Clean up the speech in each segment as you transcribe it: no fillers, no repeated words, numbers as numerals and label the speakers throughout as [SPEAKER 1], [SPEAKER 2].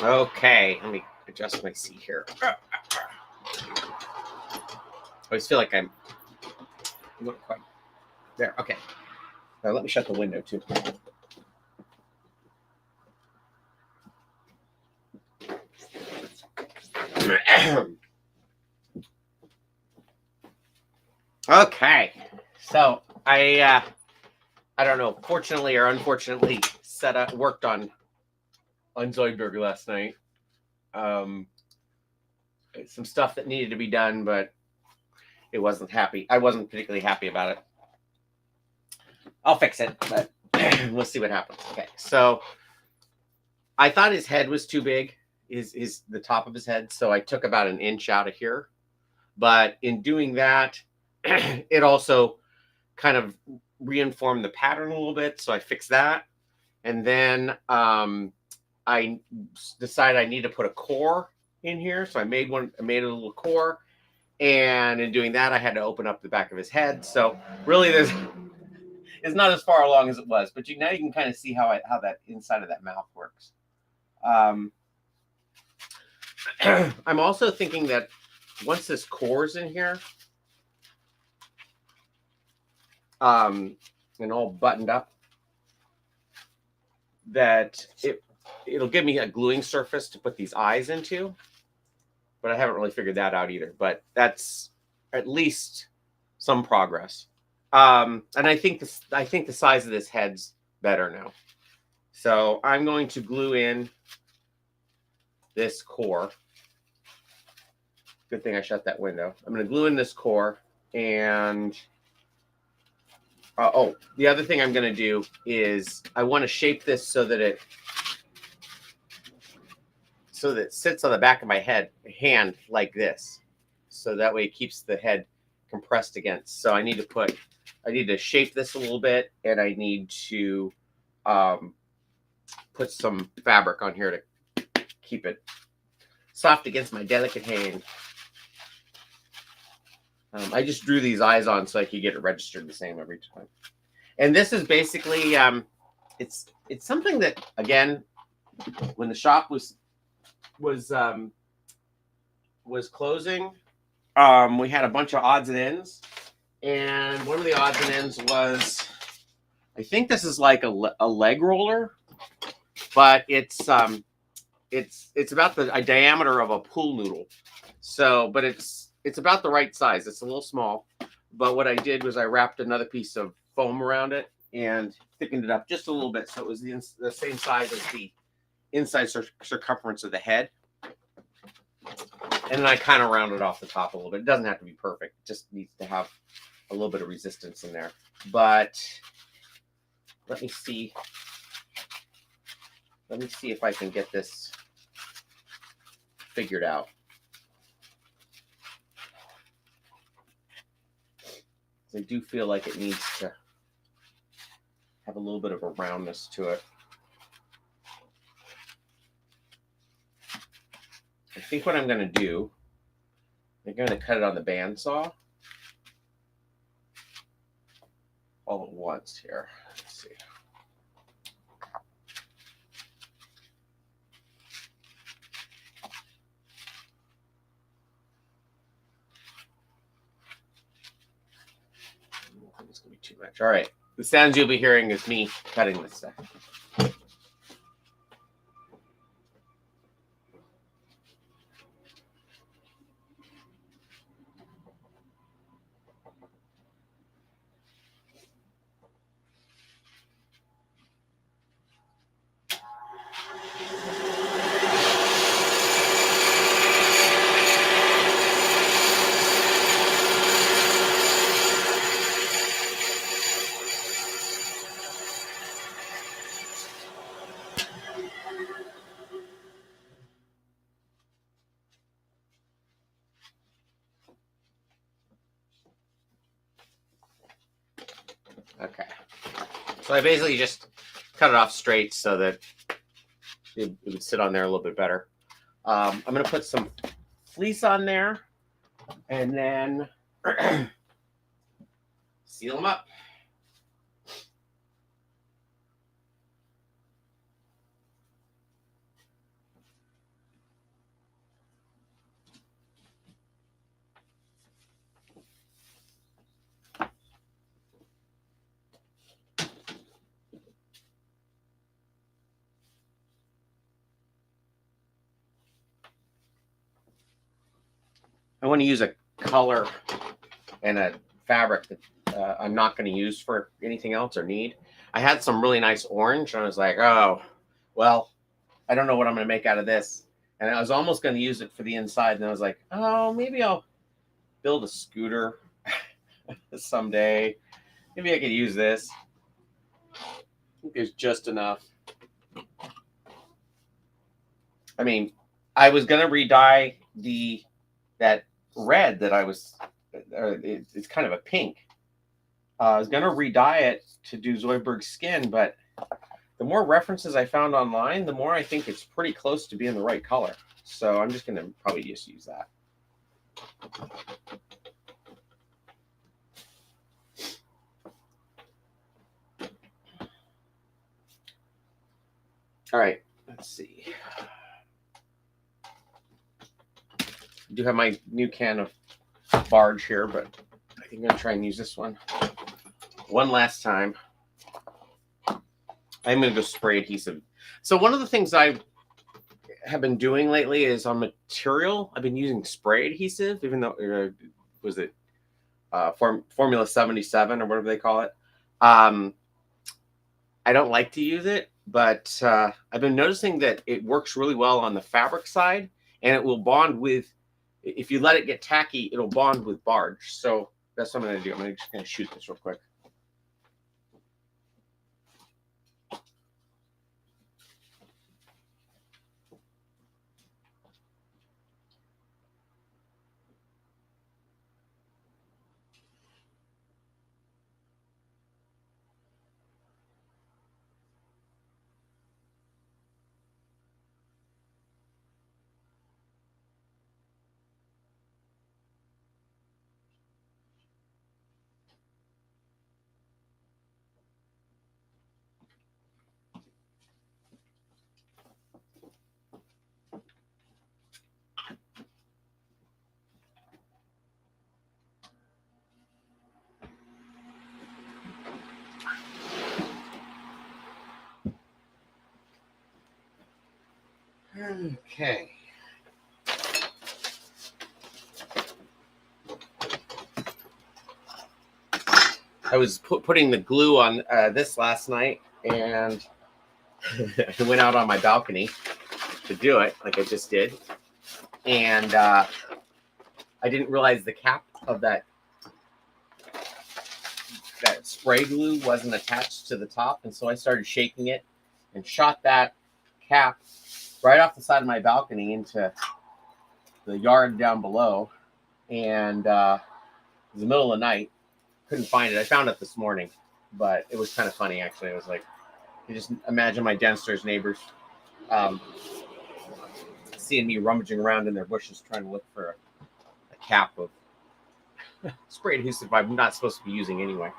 [SPEAKER 1] Okay, let me adjust my seat here. I always feel like I'm not quite there. Okay. Now let me shut the window too. Okay. So I don't know, fortunately or unfortunately worked on Zoidberg last night. Some stuff that needed to be done, but I wasn't particularly happy about it. I'll fix it, but we'll see what happens. Okay, so I thought his head was too big, the top of his head, so I took about an inch out of here. But in doing that, it also kind of reinformed the pattern a little bit, so I fixed that. And then I decided I need to put a core in here, so I made a little core, and in doing that, I had to open up the back of his head. So really, it's not as far along as it was, but now you can kind of see how that inside of that mouth works. I'm also thinking that once this core's in here, and all buttoned up, that it'll give me a gluing surface to put these eyes into, but I haven't really figured that out either. But that's at least some progress. And I think the size of this head's better now. So I'm going to glue in this core. Good thing I shut that window. I'm going to glue in this core, and the other thing I'm going to do is I want to shape this so that it sits on the back of my hand like this, so that way it keeps the head compressed against. So I need to shape this a little bit, and I need to put some fabric on here to keep it soft against my delicate hand. I just drew these eyes on so I could get it registered the same every time. And this is basically it's something that, again, when the shop was closing, we had a bunch of odds and ends, and one of the odds and ends was, I think this is like a leg roller, but it's about the diameter of a pool noodle. So, but it's about the right size. It's a little small, but what I did was I wrapped another piece of foam around it and thickened it up just a little bit, so it was the same size as the inside circumference of the head. And then I kind of rounded off the top a little bit. It doesn't have to be perfect. It just needs to have a little bit of resistance in there. But let me see if I can get this figured out. I do feel like it needs to have a little bit of a roundness to it. I think what I'm going to do, I'm going to cut it on the bandsaw all at once here. Let's see. It's going to be too much. All right. The sounds you'll be hearing is me cutting this stuff. Okay. So I basically just cut it off straight so that it would sit on there a little bit better. I'm going to put some fleece on there and then seal them up. I want to use a color and a fabric that I'm not going to use for anything else or need. I had some really nice orange, and I was like, oh, well, I don't know what I'm going to make out of this. And I was almost going to use it for the inside, and I was like, oh, maybe I'll build a scooter someday. Maybe I could use this. I think there's just enough. I mean, I was going to re-dye that red that I was, it's kind of a pink. I was going to re-dye it to do Zoidberg skin, but the more references I found online, the more I think it's pretty close to being the right color. So I'm just going to probably just use that. All right, let's see. I do have my new can of Barge here, but I think I'm going to try and use this one last time. I'm going to go spray adhesive. So one of the things I have been doing lately is on material, I've been using spray adhesive, even though, was it Formula 77 or whatever they call it. I don't like to use it, but I've been noticing that it works really well on the fabric side, and it will bond with, if you let it get tacky, it'll bond with Barge. So that's what I'm going to do. I'm just going to shoot this real quick. Okay. I was putting the glue on this last night, and I went out on my balcony to do it, like I just did. And I didn't realize the cap of that spray glue wasn't attached to the top, and so I started shaking it and shot that cap right off the side of my balcony into the yard down below. And it was the middle of the night. Couldn't find it. I found it this morning, but it was kind of funny, actually. I was like, you just imagine my downstairs neighbors seeing me rummaging around in their bushes trying to look for a cap of spray adhesive I'm not supposed to be using anyway.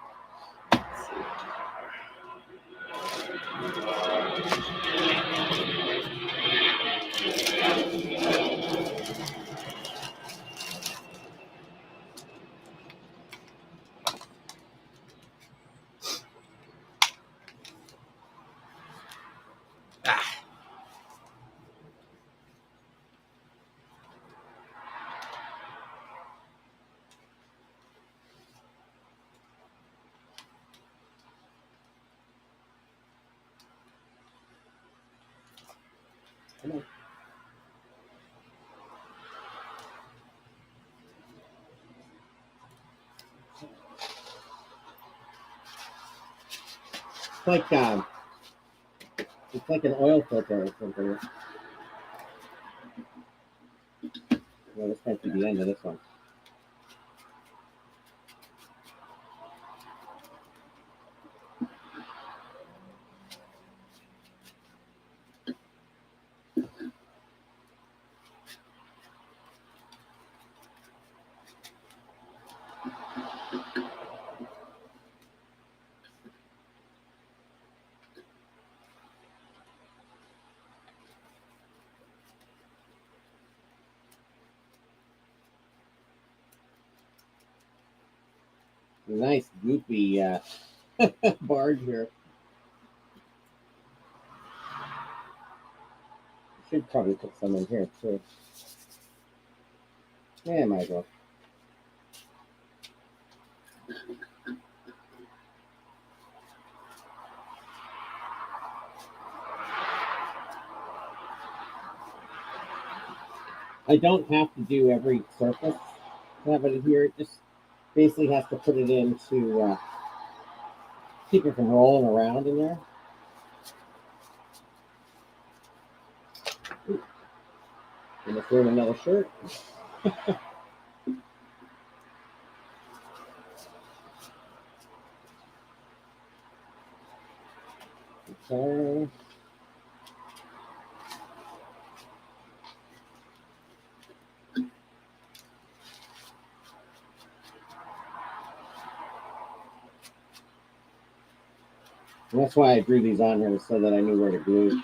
[SPEAKER 1] It's like an oil filter or something. Well, this might be the end of this one. Nice goopy barge here. Should probably put some in here too. Yeah, might as well. I don't have to do every surface to have it here. It just basically has to put it in to keep it from rolling around in there. Ooh. I'm gonna throw in another shirt. Okay. And that's why I drew these on here, so that I knew where to glue.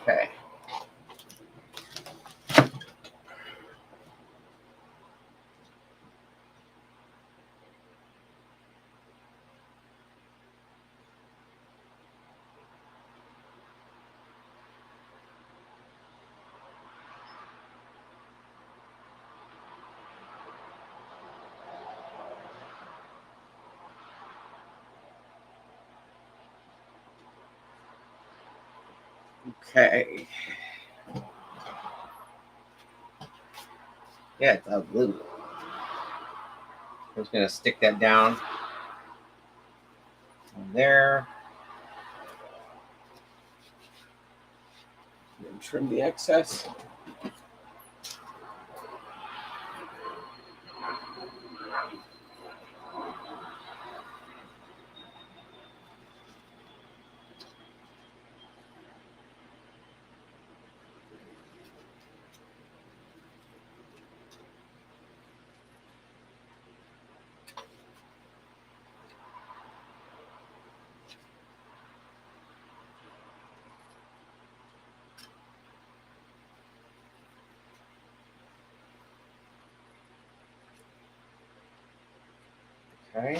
[SPEAKER 1] Okay. Okay. Yeah, it's a glue. I'm just gonna stick that down there. And trim the excess. Okay.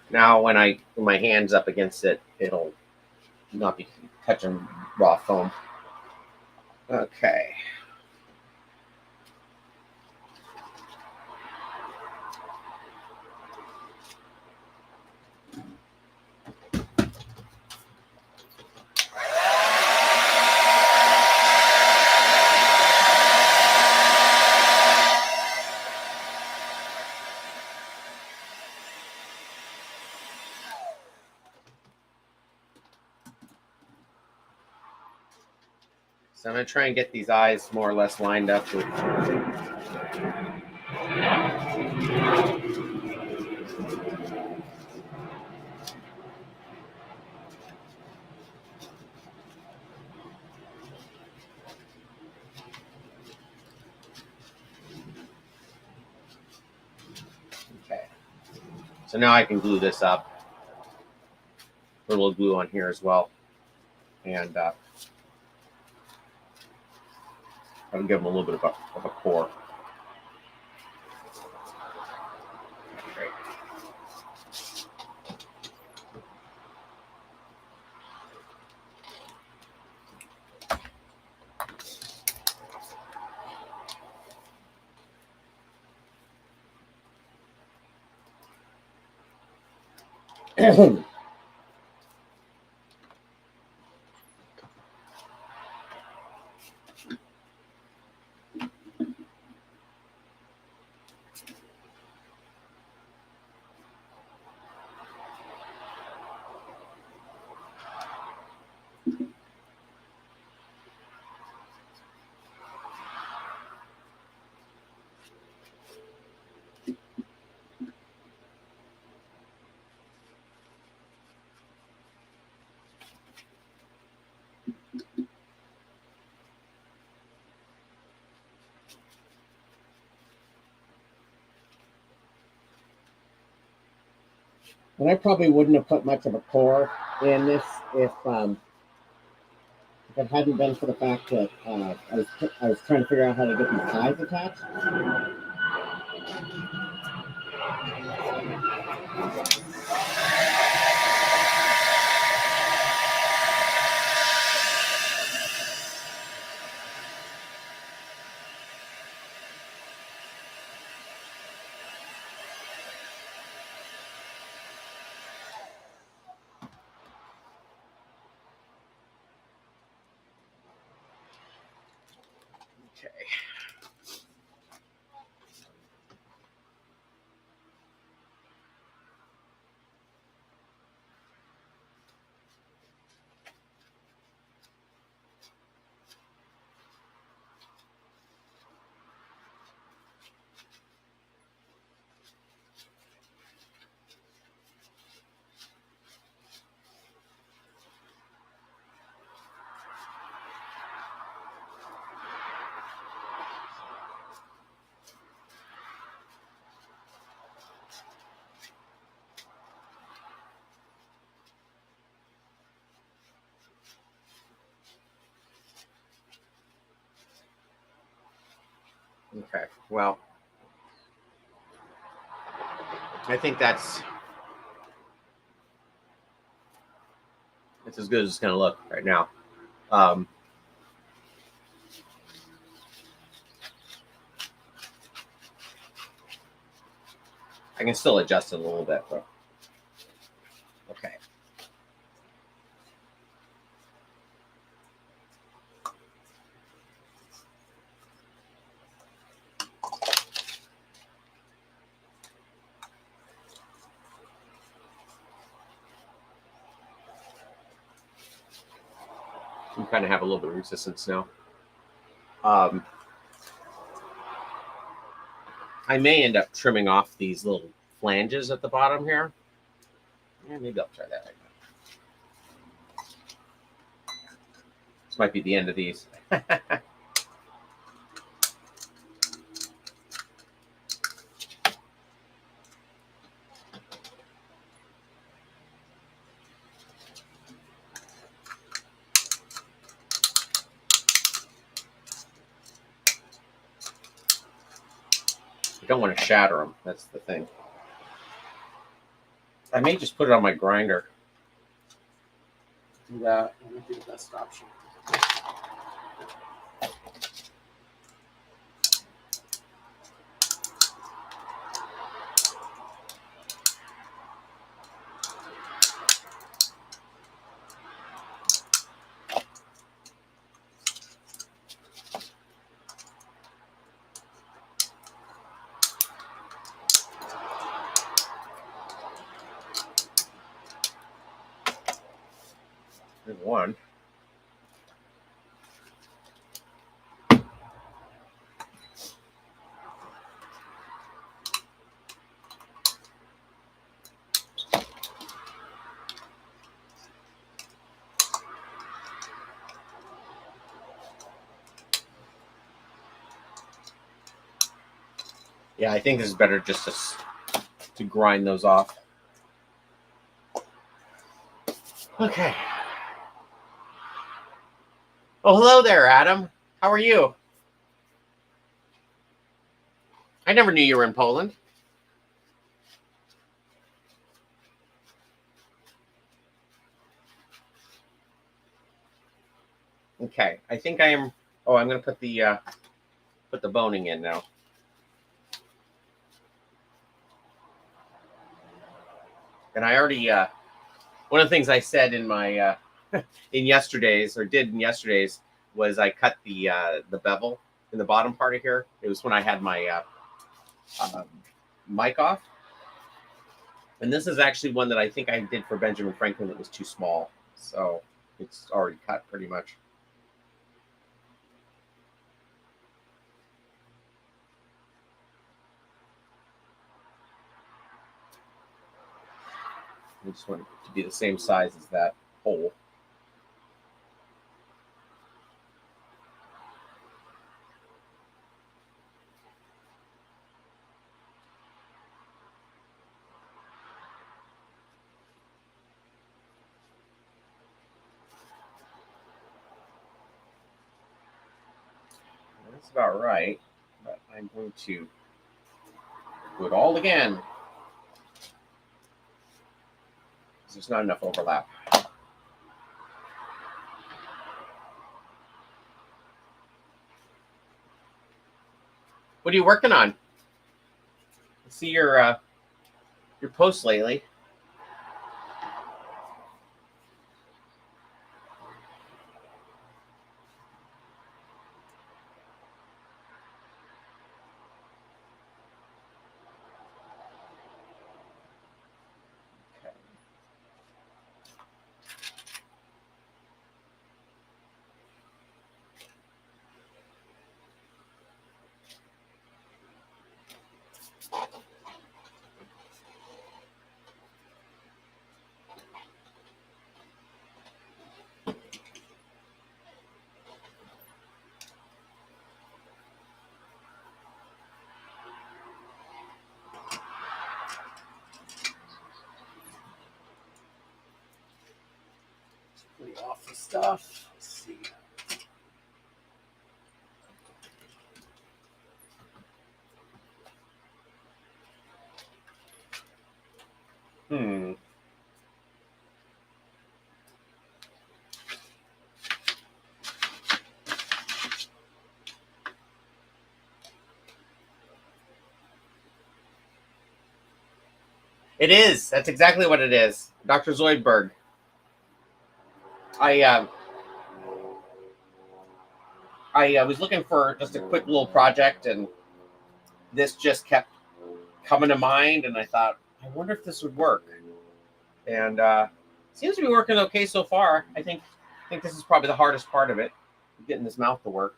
[SPEAKER 1] Now, when I put my hands up against it, it'll not be touching raw foam. Okay. So I'm going to try and get these eyes more or less lined up with. Okay. So now I can glue this up. A little glue on here as well. And I'll give them a little bit of a pour. Great. And I probably wouldn't have put much of a core in this if it hadn't been for the fact that I was trying to figure out how to get these ties attached. Okay. Okay. Well, I think that's as good as it's going to look right now. Um, I can still adjust it a little bit, but okay. You kind of have a little bit of resistance now. I may end up trimming off these little flanges at the bottom here. Yeah, maybe I'll try that right now. This might be the end of these. I don't want to shatter them. That's the thing. I may just put it on my grinder. That would be the best option. There's one. Yeah, I think this is better just to grind those off. Okay. Oh, hello there, Adam. How are you? I never knew you were in Poland. Okay, I think I am. Oh, I'm going to put the boning in now. And I already one of the things I said in my in yesterday's was I cut the bevel in the bottom part of here. It was when I had my mic off. And this is actually one that I think I did for Benjamin Franklin that was too small. So it's already cut pretty much. I just want it to be the same size as that hole. That's about right. But I'm going to do it all again. There's not enough overlap. What are you working on? I see your posts lately. Clean off the stuff. Let's see. Hmm. It is. That's exactly what it is. Dr. Zoidberg. I was looking for just a quick little project, and this just kept coming to mind, and I thought, I wonder if this would work. And seems to be working okay so far. I think this is probably the hardest part of it, getting this mouth to work.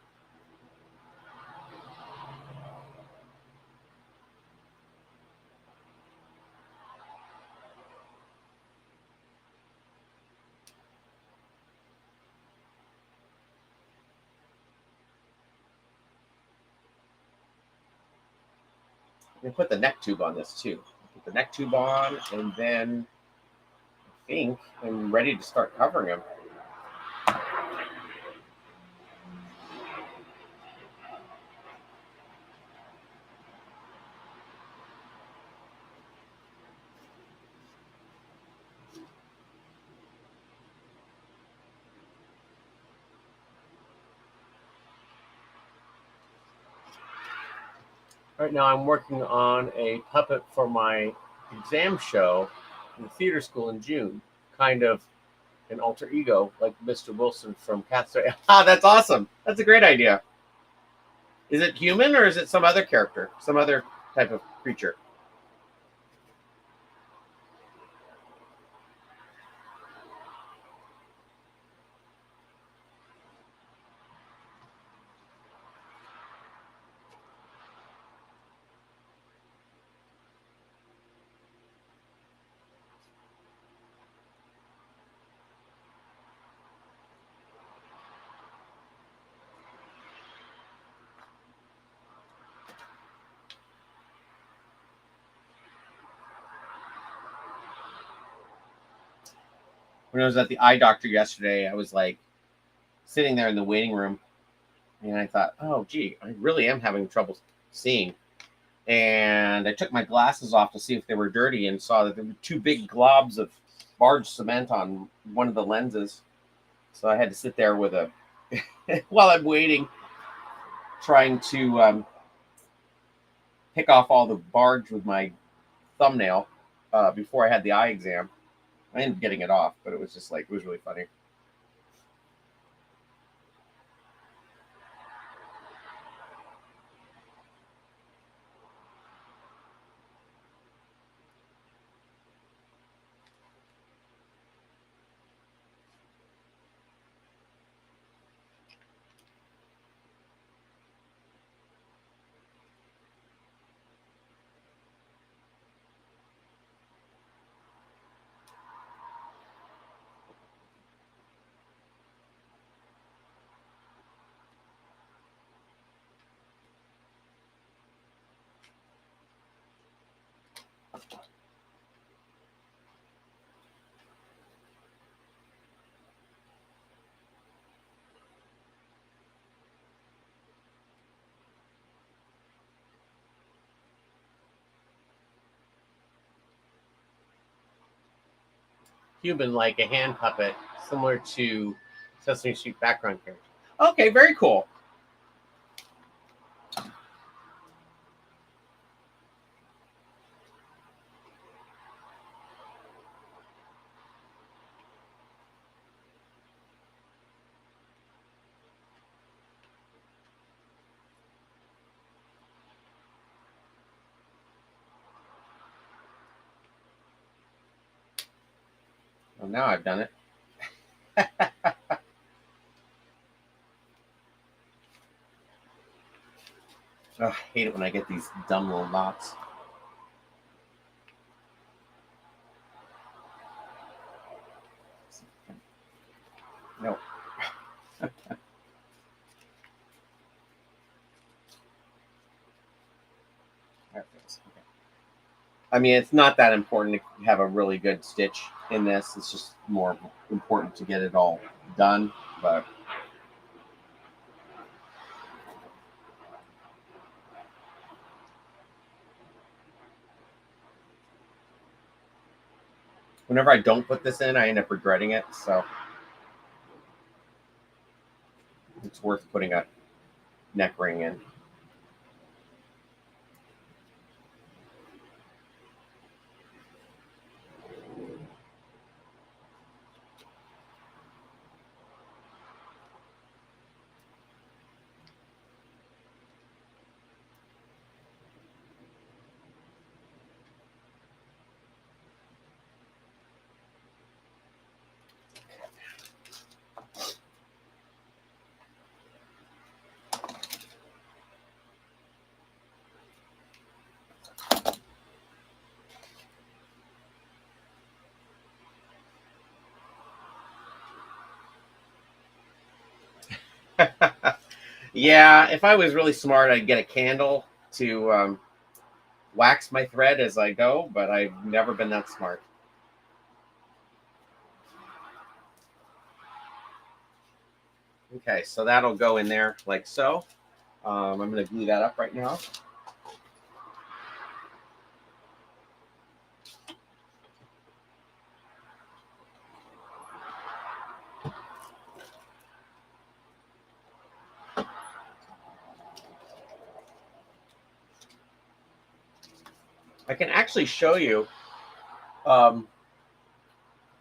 [SPEAKER 1] I'm gonna put the neck tube on this too. Put the neck tube on, and then I think I'm ready to start covering him. Right now, I'm working on a puppet for my exam show in the theater school in June. Kind of an alter ego, like Mr. Wilson from Cat Story. Ah, that's awesome. That's a great idea. Is it human or is it some other character, some other type of creature? When I was at the eye doctor yesterday, I was like sitting there in the waiting room, and I thought, oh, gee, I really am having trouble seeing. And I took my glasses off to see if they were dirty, and saw that there were two big globs of barge cement on one of the lenses. So I had to sit there with a while I'm waiting, trying to pick off all the barge with my thumbnail before I had the eye exam. I ended up getting it off, but it was just like, it was really funny. human, like a hand puppet, similar to Sesame Street background character. Okay, very cool. Well, now I've done it. Oh, I hate it when I get these dumb little knots. No. I mean, it's not that important to have a really good stitch in this. It's just more important to get it all done. But whenever I don't put this in, I end up regretting it. So it's worth putting a neck ring in. Yeah, if I was really smart, I'd get a candle to wax my thread as I go, but I've never been that smart. Okay, so that'll go in there like so. I'm going to glue that up right now. I can actually show you. So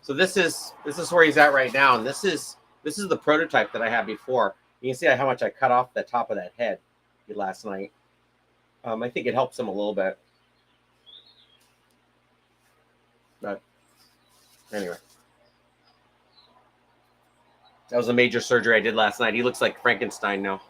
[SPEAKER 1] this is where he's at right now, and this is the prototype that I had before. You can see how much I cut off the top of that head last night. I think it helps him a little bit. But anyway, that was a major surgery I did last night. He looks like Frankenstein now.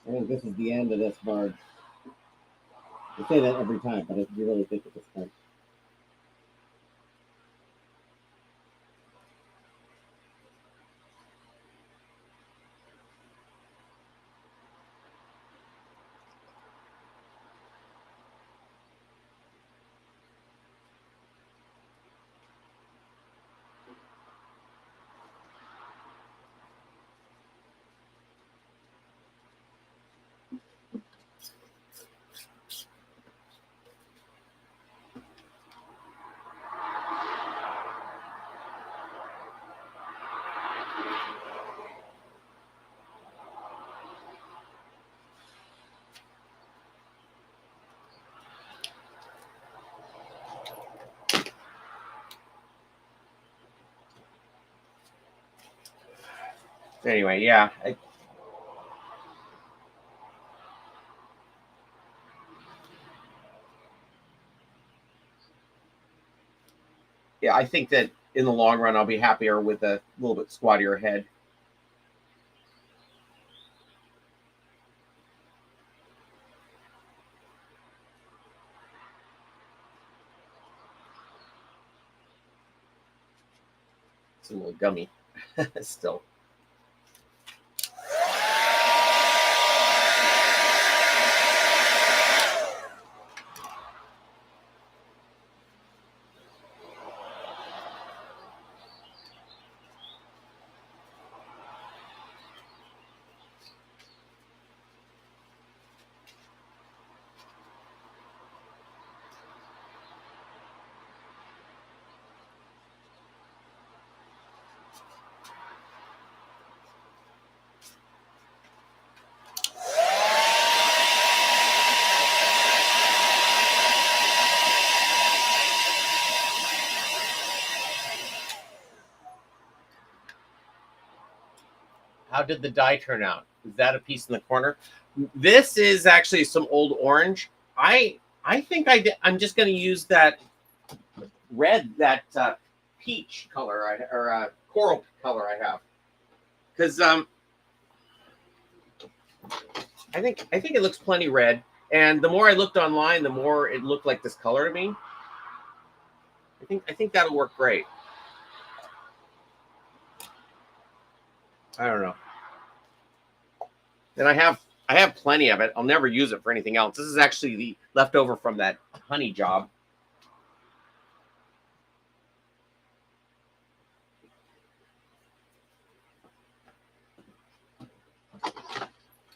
[SPEAKER 1] I think this is the end of this barge. I say that every time, but I really think at this point. Anyway, yeah. Yeah, I think that in the long run, I'll be happier with a little bit squattier head. It's a little gummy still. How did the dye turn out? Is that a piece in the corner? This is actually some old orange. I think I'm just going to use that red, that peach color or coral color I have, because I think it looks plenty red. And the more I looked online, the more it looked like this color to me. I think that'll work great. I don't know. And I have plenty of it. I'll never use it for anything else. This is actually the leftover from that honey job.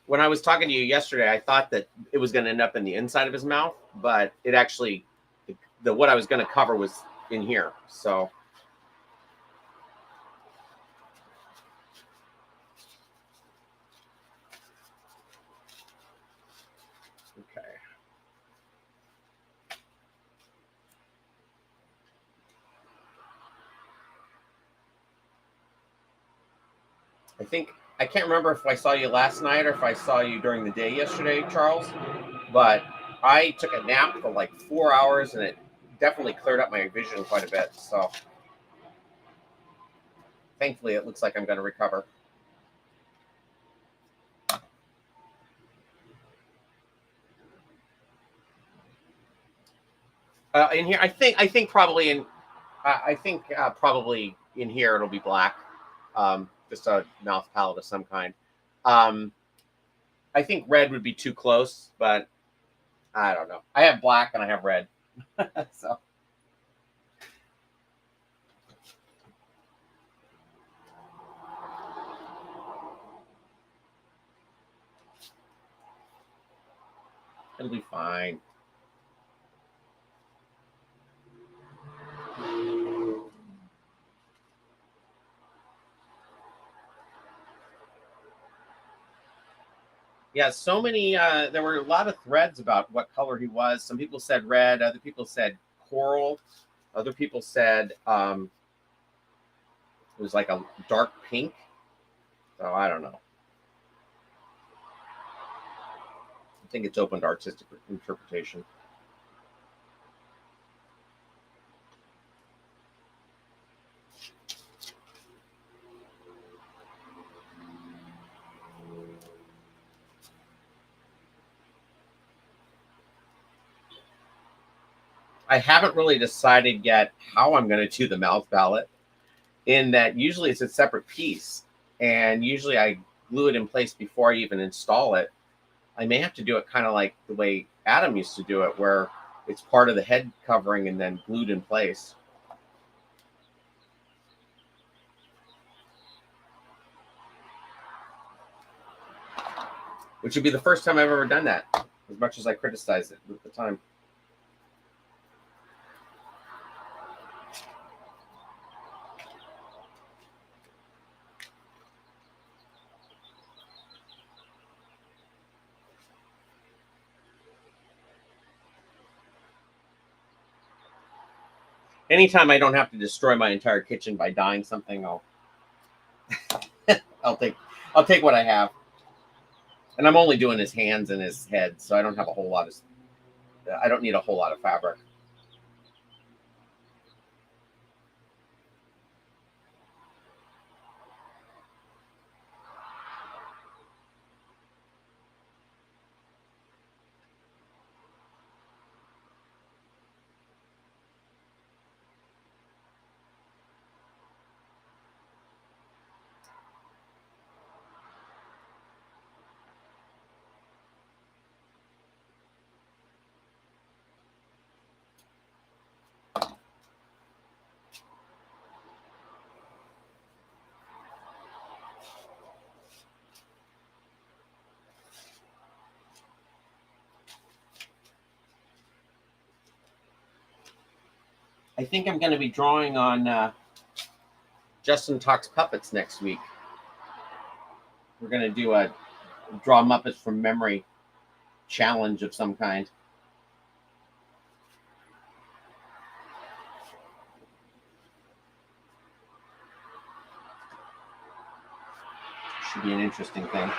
[SPEAKER 1] When I was talking to you yesterday, I thought that it was going to end up in the inside of his mouth, but it actually, the what I was going to cover was in here. So, okay. I can't remember if I saw you last night or if I saw you during the day yesterday, Charles, but I took a nap for like 4 hours and it definitely cleared up my vision quite a bit. So, thankfully, it looks like I'm going to recover. In here, I think probably in I think probably in here it'll be black, just a mouth palette of some kind. Um, I think red would be too close, but I don't know. I have black and I have red, so it'll be fine. Yeah, so many. There were a lot of threads about what color he was. Some people said red. Other people said coral. Other people said it was like a dark pink. So I don't know. I think it's open to artistic interpretation. I haven't really decided yet how I'm going to do the mouth palette. In that, usually it's a separate piece, and usually I glue it in place before I even install it. I may have to do it kind of like the way Adam used to do it, where it's part of the head covering and then glued in place, which would be the first time I've ever done that. As much as I criticized it at the time. Anytime I don't have to destroy my entire kitchen by dyeing something, I'll take what I have. And I'm only doing his hands and his head, so I don't have a whole lot of. I don't need a whole lot of fabric. I think I'm going to be drawing on Justin Talks Puppets next week. We're going to do a draw Muppets from memory challenge of some kind. Should be an interesting thing.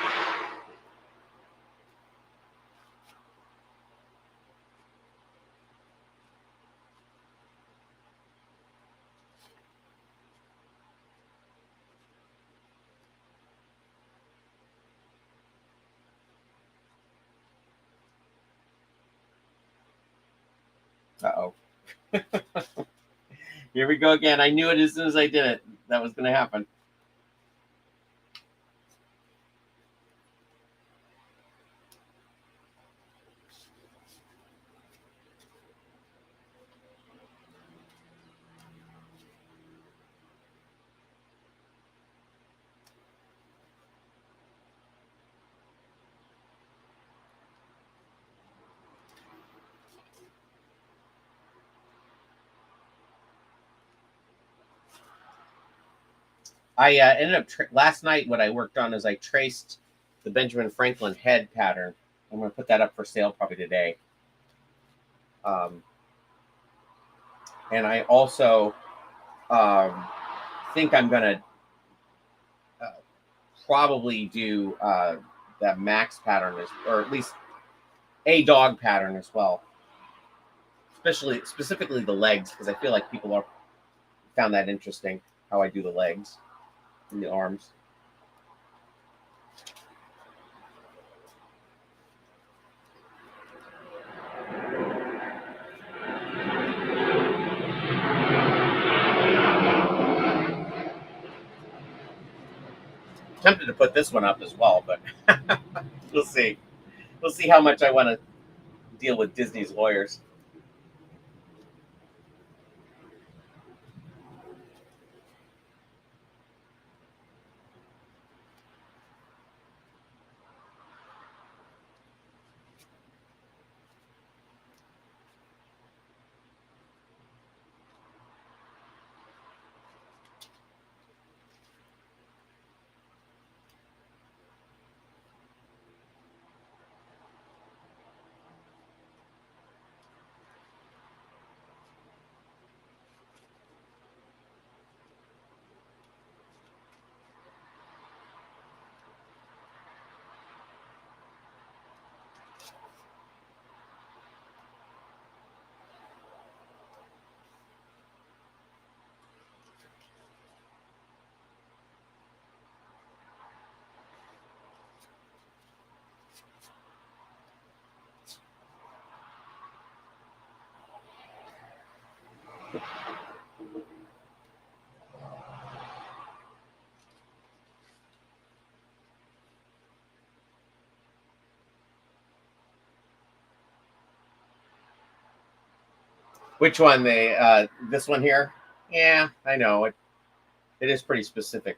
[SPEAKER 1] Uh-oh. Here we go again. I knew it as soon as I did it. That was going to happen. I ended up last night. What I worked on is I traced the Benjamin Franklin head pattern. I'm going to put that up for sale probably today. And I also think I'm going to probably do that Max pattern, or at least a dog pattern as well. Specifically the legs, because I feel like people found that interesting how I do the legs and the arms. Tempted to put this one up as well, but we'll see. We'll see how much I want to deal with Disney's lawyers. Which one? This one here? Yeah, I know it. It is pretty specific.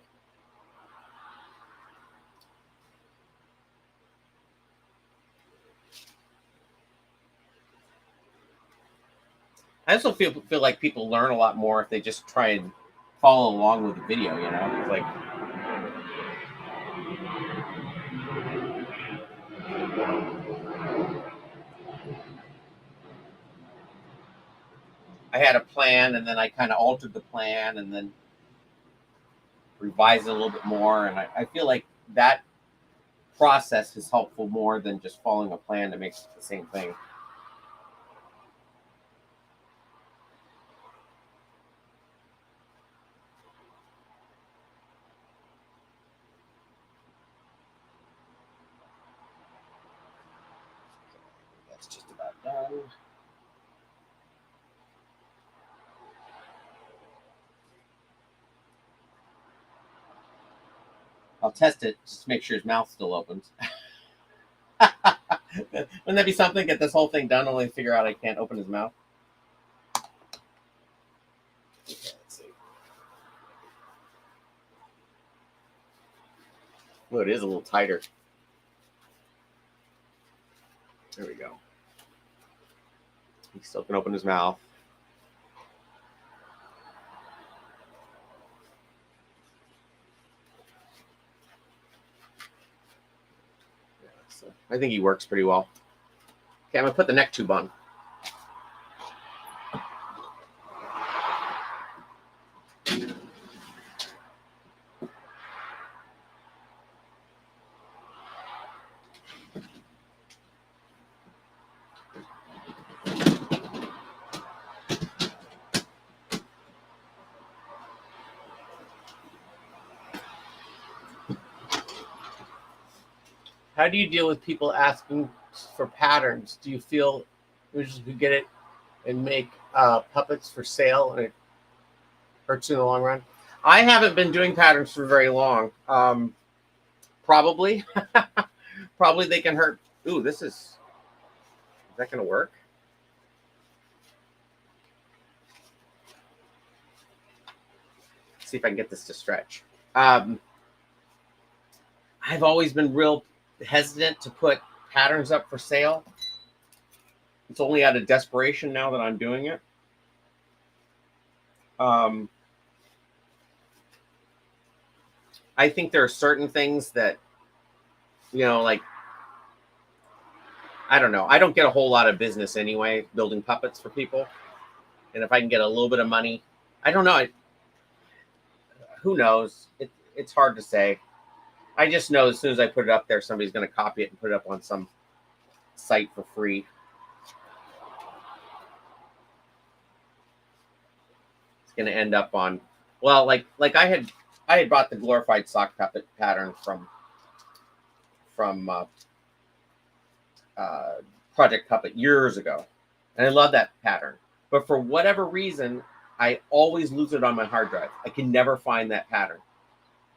[SPEAKER 1] I also feel like people learn a lot more if they just try and follow along with the video. You know, it's like I had a plan and then I kind of altered the plan and then revise it a little bit more. And I feel like that process is helpful more than just following a plan that makes the same thing. That's just about done. I'll test it just to make sure his mouth still opens. Wouldn't that be something? Get this whole thing done, only figure out I can't open his mouth. Okay, let's see. Oh, it is a little tighter. There we go. He still can open his mouth. Yeah, so I think he works pretty well. Okay, I'm gonna put the neck tube on. How do you deal with people asking for patterns? Do you feel you could get it and make puppets for sale and it hurts you in the long run? I haven't been doing patterns for very long. Probably. Probably they can hurt. Ooh, is that going to work? Let's see if I can get this to stretch. I've always been real hesitant to put patterns up for sale. It's only out of desperation now that I'm doing it. I think there are certain things that, like, I don't know. I don't get a whole lot of business anyway building puppets for people. And if I can get a little bit of money, I don't know. Who knows? It's hard to say. I just know as soon as I put it up there, somebody's going to copy it and put it up on some site for free. It's going to end up on, well, like I had bought the glorified sock puppet pattern from Project Puppet years ago, and I love that pattern. But for whatever reason, I always lose it on my hard drive. I can never find that pattern.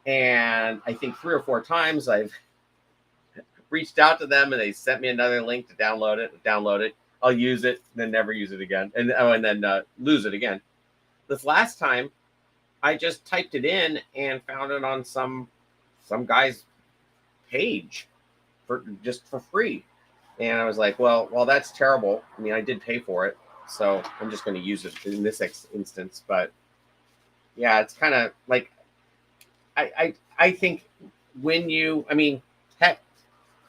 [SPEAKER 1] And I think 3 or 4 times I've reached out to them and they sent me another link to download it. I'll use it, then never use it again. And then lose it again. This last time, I just typed it in and found it on some guy's page for free. And I was like, well, that's terrible. I mean, I did pay for it, so I'm just going to use it in this instance. But yeah, it's kind of like, I think when heck,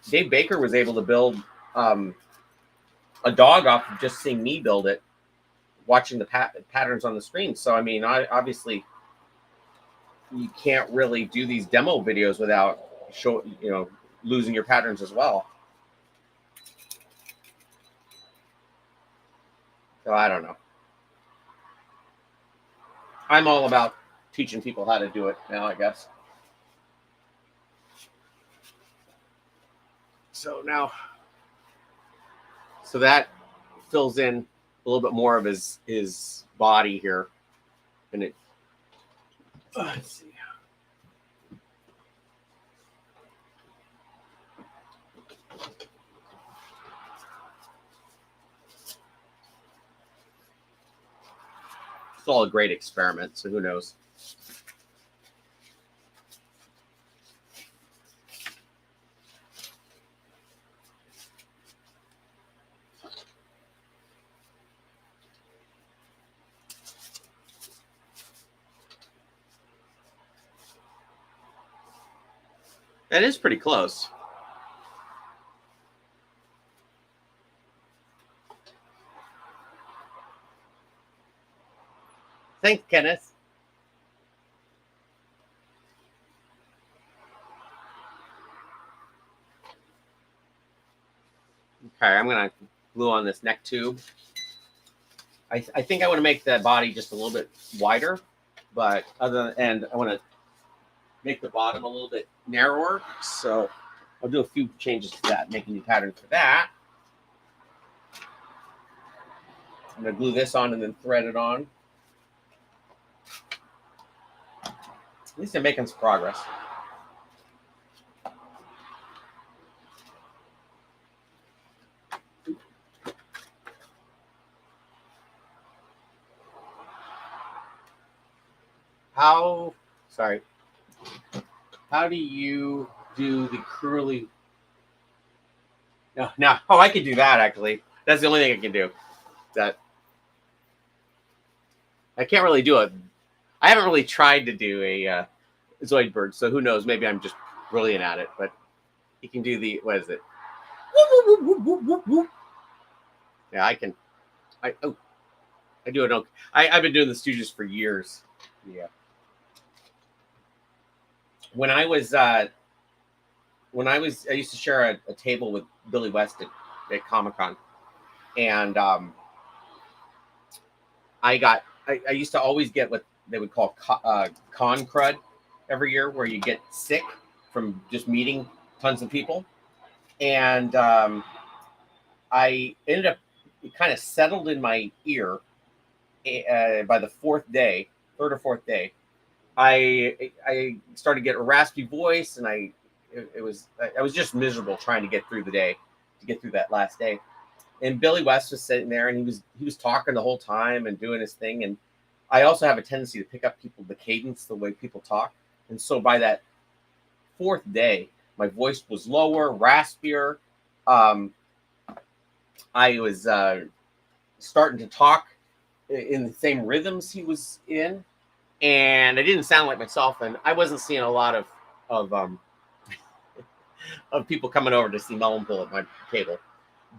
[SPEAKER 1] Dave Baker was able to build a dog off of just seeing me build it, watching the patterns on the screen. So, I mean, obviously you can't really do these demo videos without losing your patterns as well. So I don't know. I'm all about teaching people how to do it now, I guess. So that fills in a little bit more of his body here, and it. Let's see. It's all a great experiment, so who knows? That is pretty close. Thanks, Kenneth. Okay, I'm gonna glue on this neck tube. I think I want to make the body just a little bit wider, but and I want to make the bottom a little bit narrower. So I'll do a few changes to that, make a new pattern for that. I'm gonna glue this on and then thread it on. At least I'm making some progress. How do you do the curly? No. Oh, I can do that actually. That's the only thing I can do. That I can't really do it. I haven't really tried to do a Zoidberg, so who knows? Maybe I'm just brilliant at it. But you can do the what is it? Yeah, I can. I do it. I've been doing the Stooges for years. Yeah. When I used to share a table with Billy West at Comic Con, and I used to always get what they would call con crud every year, where you get sick from just meeting tons of people, and I ended up it kind of settled in my ear by the third or fourth day. I started to get a raspy voice, and I was just miserable trying to get through the day, to get through that last day. And Billy West was sitting there, and he was talking the whole time and doing his thing. And I also have a tendency to pick up the cadence, the way people talk. And so by that fourth day, my voice was lower, raspier. I was starting to talk in the same rhythms he was in, and I didn't sound like myself. And I wasn't seeing a lot of of people coming over to see Melonpool at my table.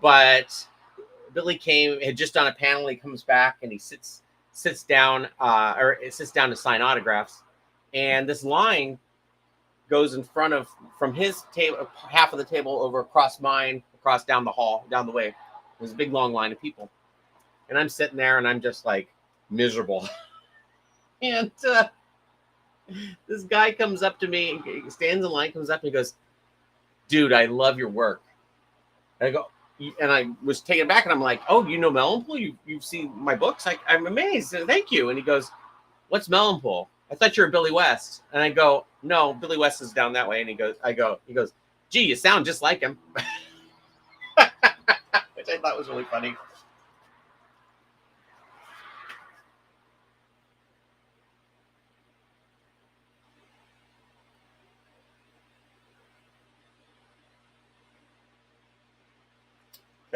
[SPEAKER 1] But Billy had just done a panel. He comes back and he sits down, sits down to sign autographs. And this line goes from his table, half of the table over across mine, across down the hall, down the way. There's a big long line of people. And I'm sitting there and I'm just like miserable. And this guy comes up to me, he stands in line, comes up and he goes, "Dude, I love your work." And I go, and I was taken back, and I'm like, "Oh, you know Melonpool? You've seen my books? I'm amazed. Thank you." And he goes, "What's Melonpool? I thought you were Billy West." And I go, "No, Billy West is down that way." And he goes, "Gee, you sound just like him," which I thought was really funny.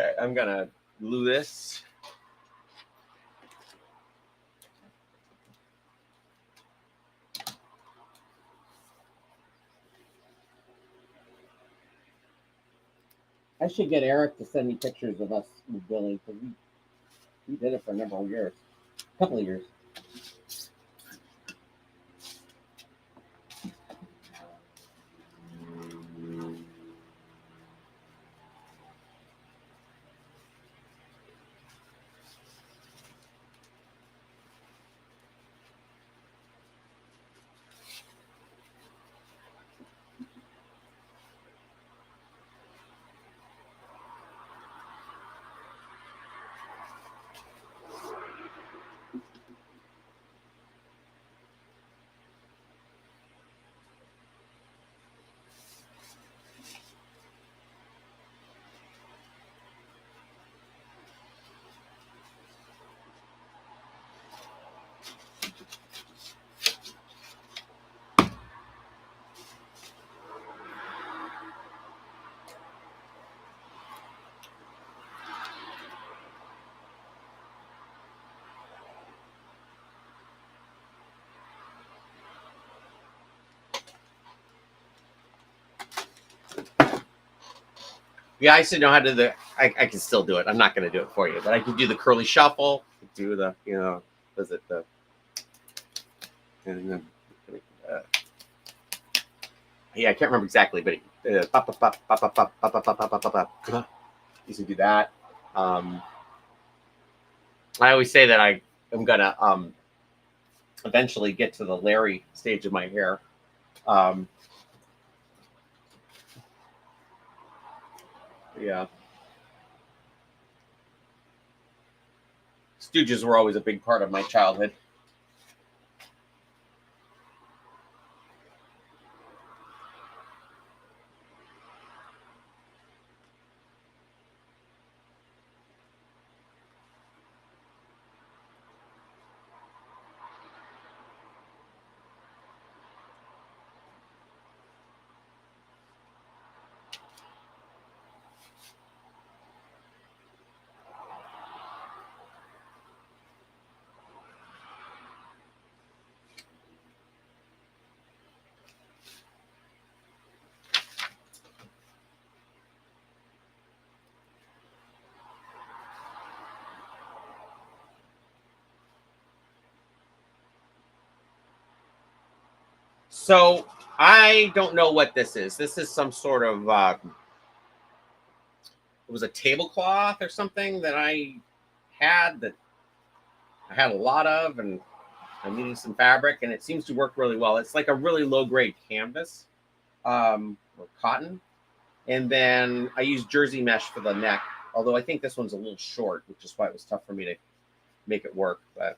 [SPEAKER 1] Okay, I'm gonna glue this. I should get Eric to send me pictures of us with Billy, because we did it for a number of years, a couple of years. Yeah, I still know how to do the. I can still do it. I'm not going to do it for you, but I can do the curly shuffle. Do the was it the? And yeah, I can't remember exactly, but You can do that. I always say that I am gonna eventually get to the Larry stage of my hair. Um, yeah, Stooges were always a big part of my childhood. So I don't know what this is. This is some sort of it was a tablecloth or something that I had a lot of, and I'm needing some fabric, and it seems to work really well. It's like a really low grade canvas or cotton, and then I use jersey mesh for the neck. Although I think this one's a little short, which is why it was tough for me to make it work. But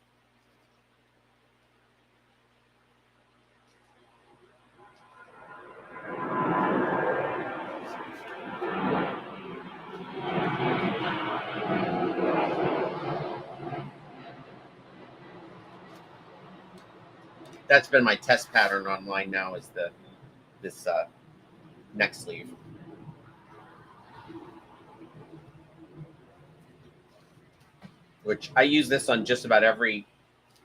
[SPEAKER 1] that's been my test pattern online now. Is this neck sleeve, which I use this on just about every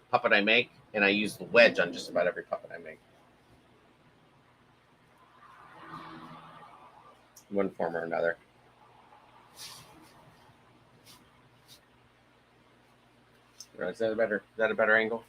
[SPEAKER 1] puppet I make, and I use the wedge on just about every puppet I make, one form or another. Is that a better? Is that a better angle?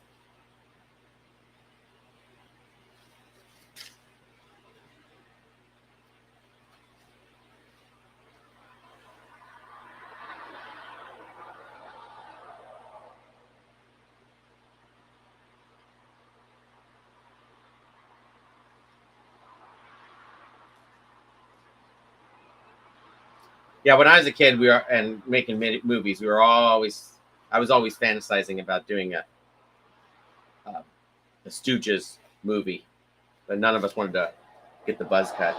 [SPEAKER 1] Yeah, when I was a kid, we were and making movies. I was always fantasizing about doing uh, a Stooges movie, but none of us wanted to get the buzz cut.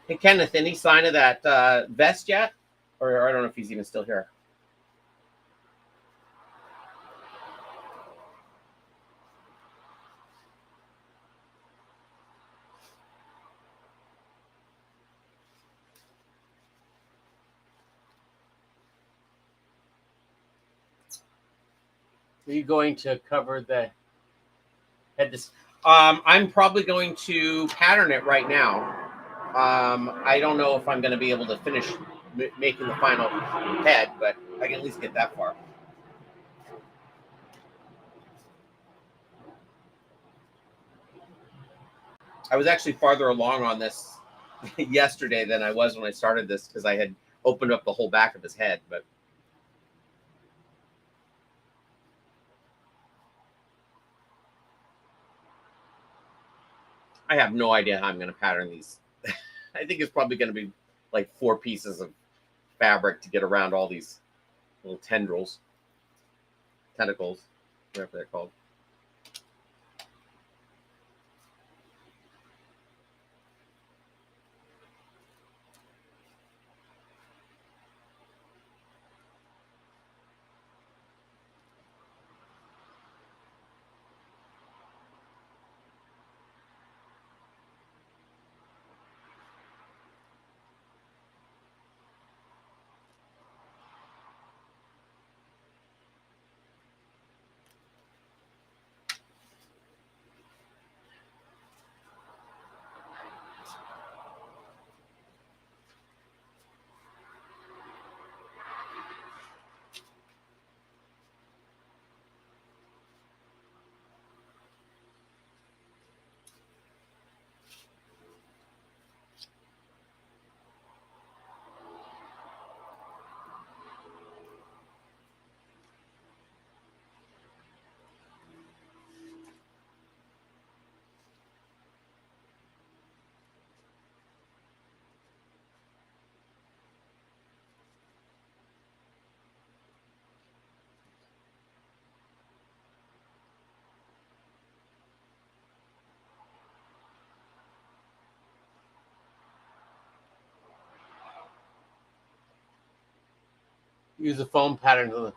[SPEAKER 1] Hey Kenneth, any sign of that vest yet? Or I don't know if he's even still here. Are you going to cover the head? This I'm probably going to pattern it right now. I don't know if I'm going to be able to finish making the final head, but I can at least get that far. I was actually farther along on this yesterday than I was when I started this because I had opened up the whole back of his head. But I have no idea how I'm going to pattern these. I think it's probably going to be like 4 pieces of fabric to get around all these little tentacles, whatever they're called. use the foam pattern.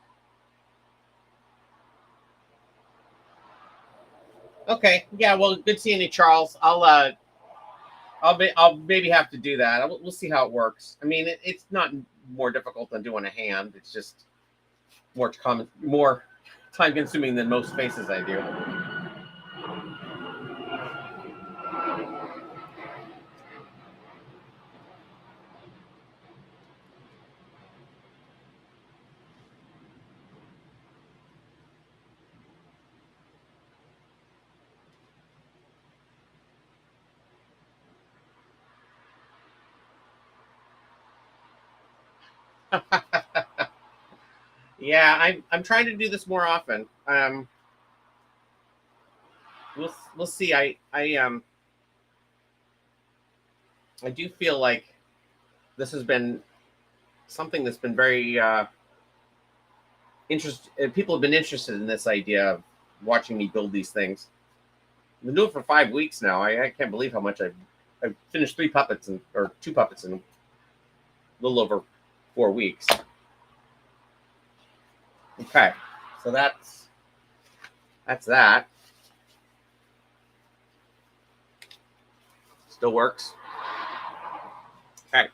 [SPEAKER 1] Okay, yeah. Well, good seeing you, Charles. I'll maybe have to do that. We'll see how it works. I mean, it's not more difficult than doing a hand. It's just more time consuming than most faces I do. Yeah, I'm trying to do this more often. We'll see. I do feel like this has been something that's been very People have been interested in this idea of watching me build these things. I've been doing it for 5 weeks now. I can't believe how much I've finished two puppets in a little over 4 weeks. Okay, so that's that. Still works. Okay.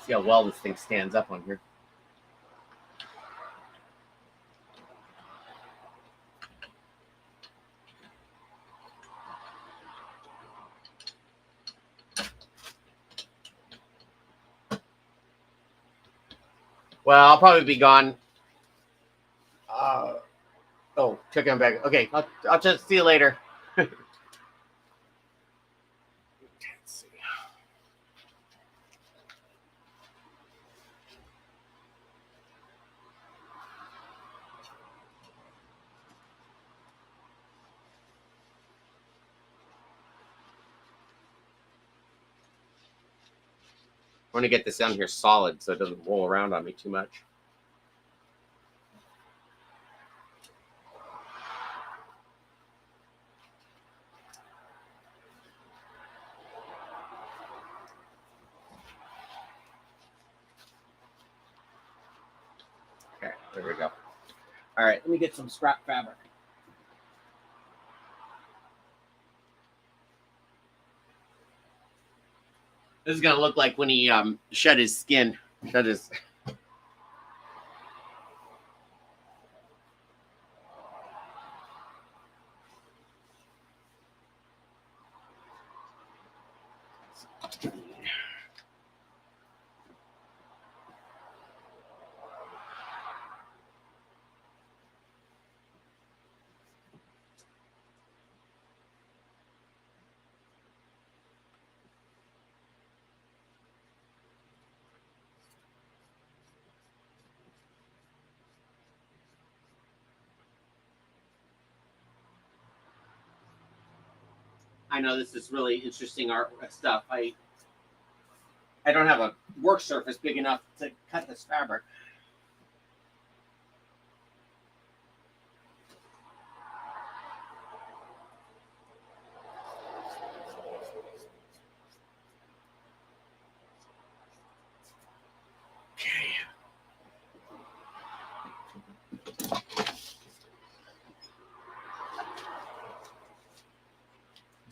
[SPEAKER 1] See how well this thing stands up on here. Well, I'll probably be gone. Chicken bag. Okay, I'll just see you later. Let's see. I want to get this down here solid so it doesn't roll around on me too much. Okay, there we go. All right, let me get some scrap fabric. This is gonna look like when he shed his skin. Shed his. I know this is really interesting art stuff. I don't have a work surface big enough to cut this fabric.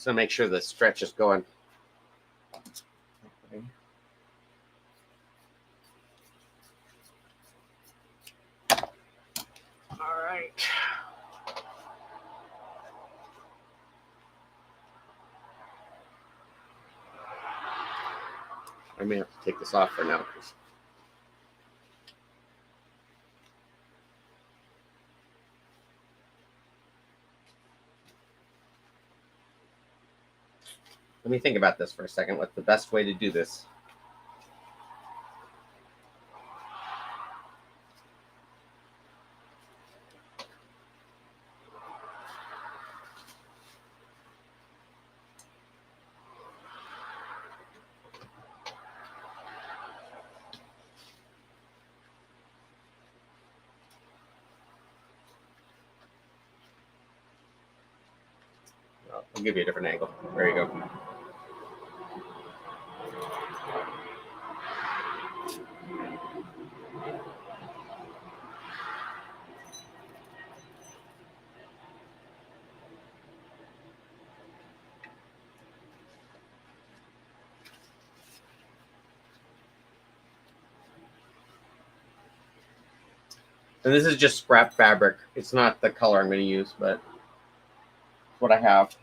[SPEAKER 1] Just to make sure the stretch is going. Okay. All right. I may have to take this off for now. Let me think about this for a second. What's the best way to do this? I'll give you a different angle. There you go. And this is just scrap fabric. It's not the color I'm going to use, but it's what I have.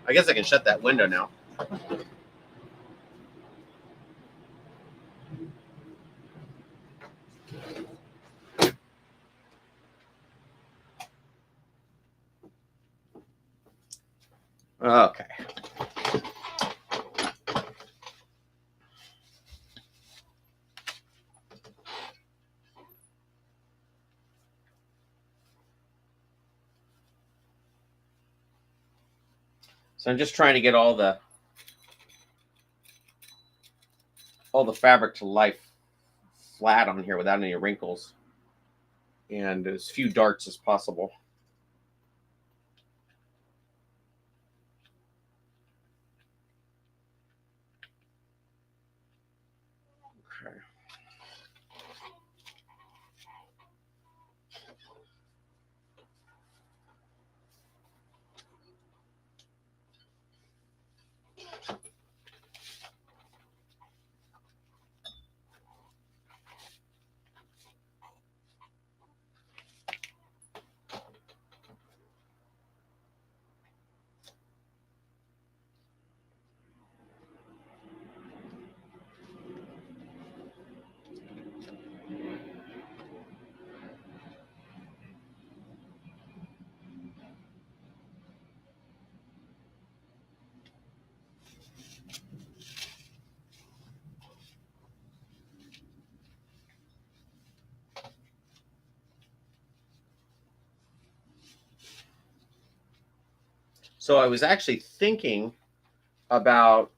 [SPEAKER 1] I guess I can shut that window now. Okay. So I'm just trying to get all the fabric to life flat on here without any wrinkles and as few darts as possible. Okay. So I was actually thinking about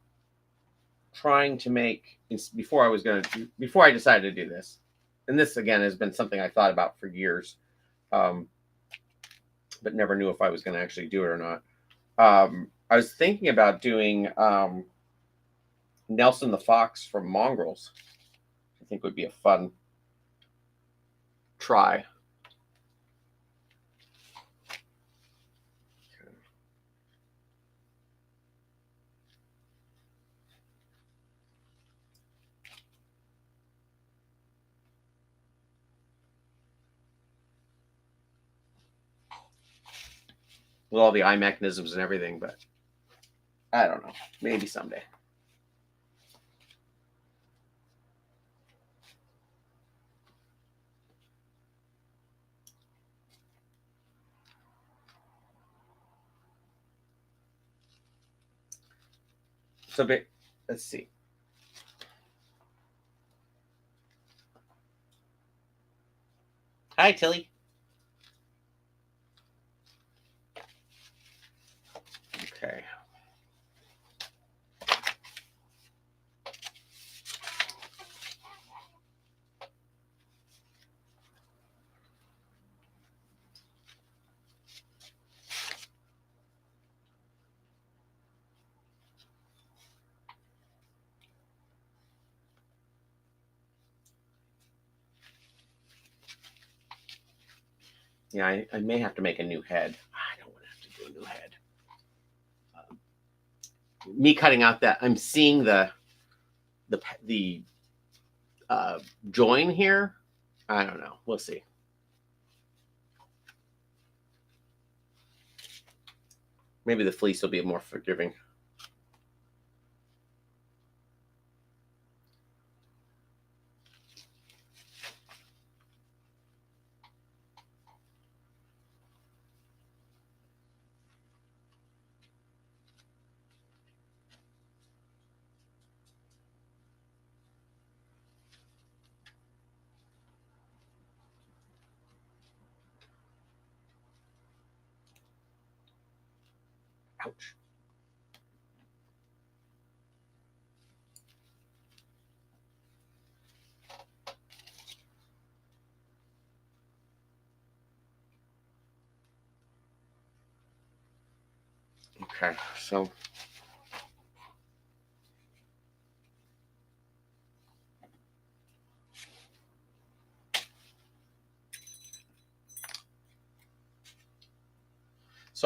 [SPEAKER 1] trying to make before I decided to do this, and this again has been something I thought about for years, but never knew if I was going to actually do it or not. I was thinking about doing Nelson the Fox from Mongrels. I think would be a fun try. With all the eye mechanisms and everything, but I don't know. Maybe someday. So, let's see. Hi, Tilly. Okay. Yeah, I may have to make a new head. I don't want to have to do a new head. Me cutting out that, I'm seeing the join here. I don't know. We'll see. Maybe the fleece will be more forgiving. Ouch. Okay, so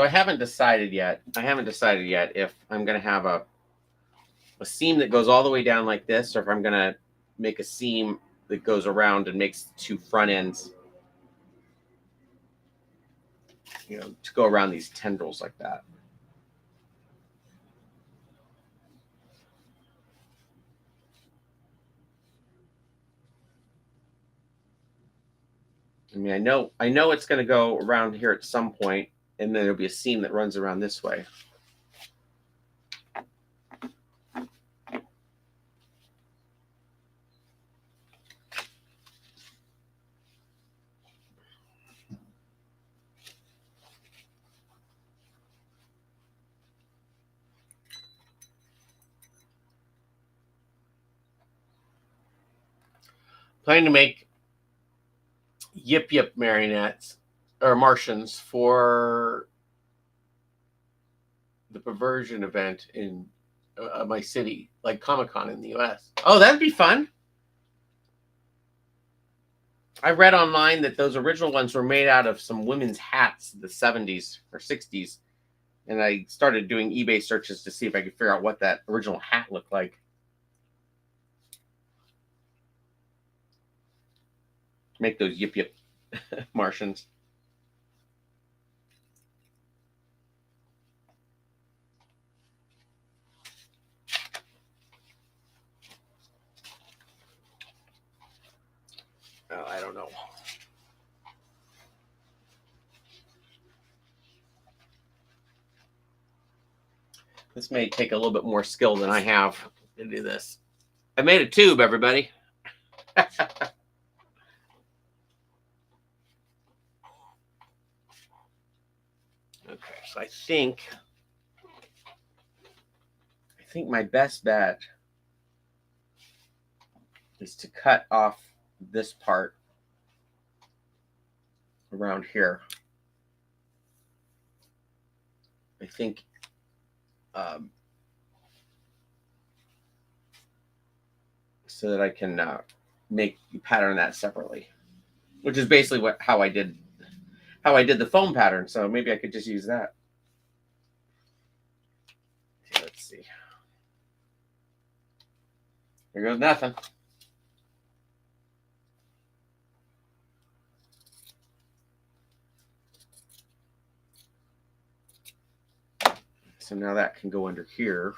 [SPEAKER 1] I haven't decided yet. If I'm going to have a seam that goes all the way down like this, or if I'm going to make a seam that goes around and makes two front ends, to go around these tendrils like that. I mean, I know it's going to go around here at some point, and then there'll be a seam that runs around this way. Planning to make Yip Yip marionettes or Martians for the Perversion event in my city, like Comic-Con in the US. Oh, that'd be fun. I read online that those original ones were made out of some women's hats in the 70s or 60s. And I started doing eBay searches to see if I could figure out what that original hat looked like. Make those Yip Yip Martians. Oh, I don't know. This may take a little bit more skill than I have to do this. I made a tube, everybody. Okay, so I think my best bet is to cut off this part around here. I think so that I can make pattern that separately, which is basically how I did the foam pattern. So maybe I could just use that. Okay, let's see. Here goes nothing. So now that can go under here.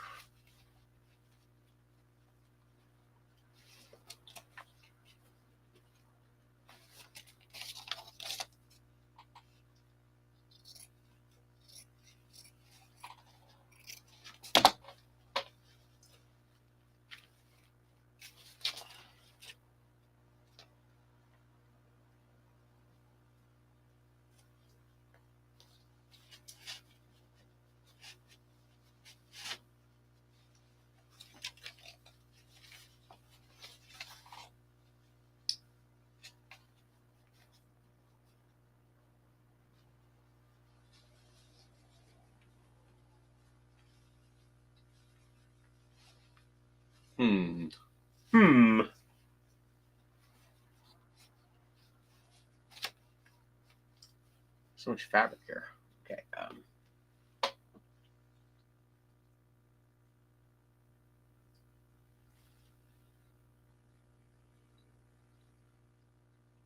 [SPEAKER 1] So much fabric here. Okay.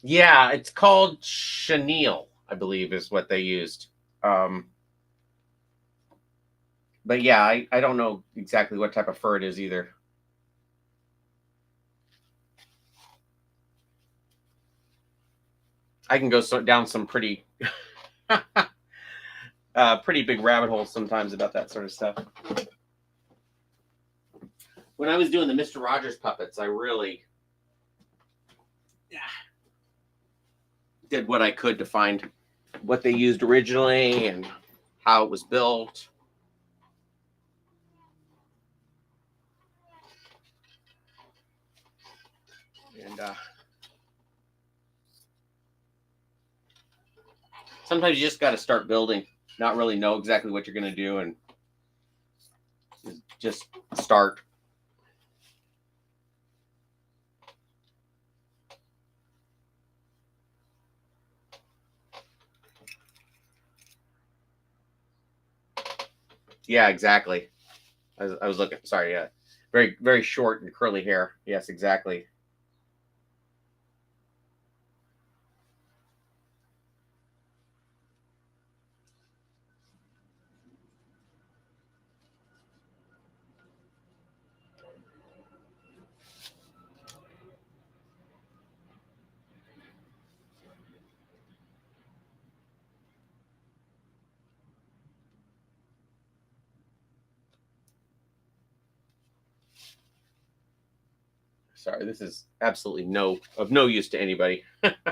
[SPEAKER 1] Yeah, it's called chenille, I believe, is what they used. Um, but yeah, I don't know exactly what type of fur it is either. I can go down some pretty, pretty big rabbit holes sometimes about that sort of stuff. When I was doing the Mr. Rogers puppets, I really did what I could to find what they used originally and how it was built. And sometimes you just got to start building, not really know exactly what you're going to do, and just start. Yeah, exactly. I was looking. Sorry. Yeah, very very short and curly hair. Yes, exactly. Sorry, this is absolutely of no use to anybody. I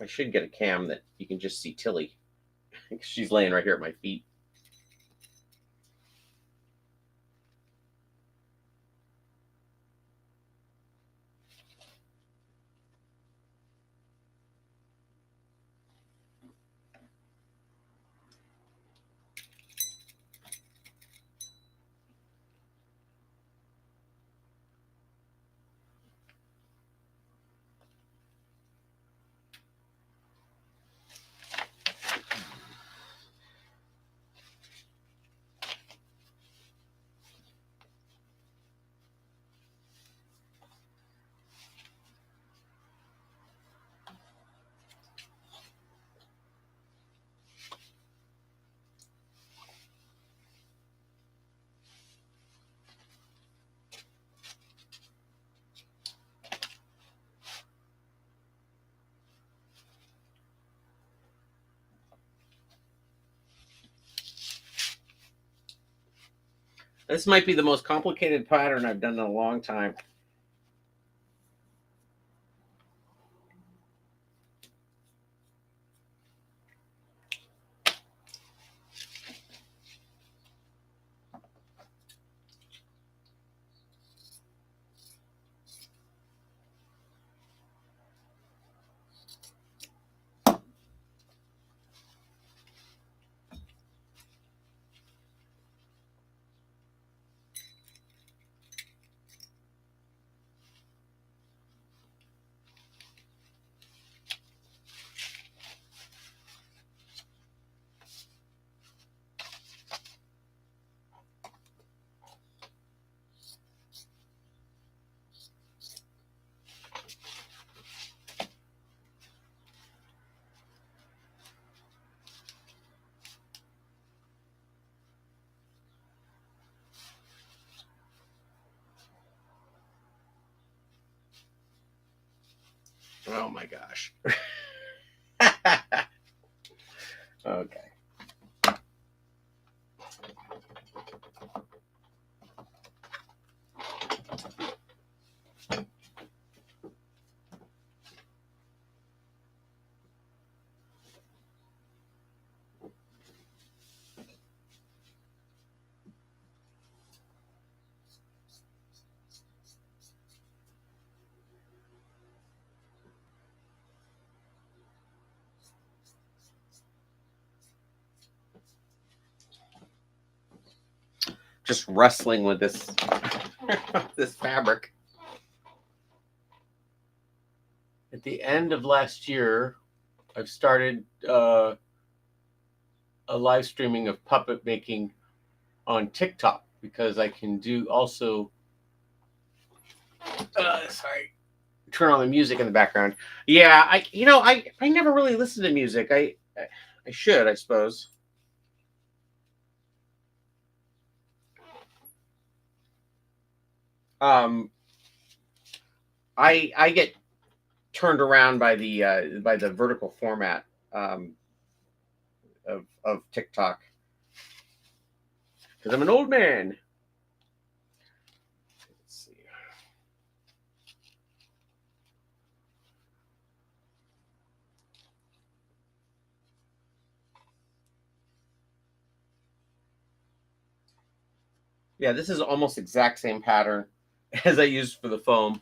[SPEAKER 1] should get a cam that you can just see Tilly. She's laying right here at my feet. This might be the most complicated pattern I've done in a long time. Oh my gosh. Okay. just wrestling with this this fabric. At the end of last year, I've started a live streaming of puppet making on TikTok because I can do also. Sorry, turn on the music in the background. Yeah, I never really listened to music. I should, I suppose. Um, I get turned around by the vertical format of TikTok because I'm an old man. Let's see. Yeah, this is almost exact same pattern as I used for the foam.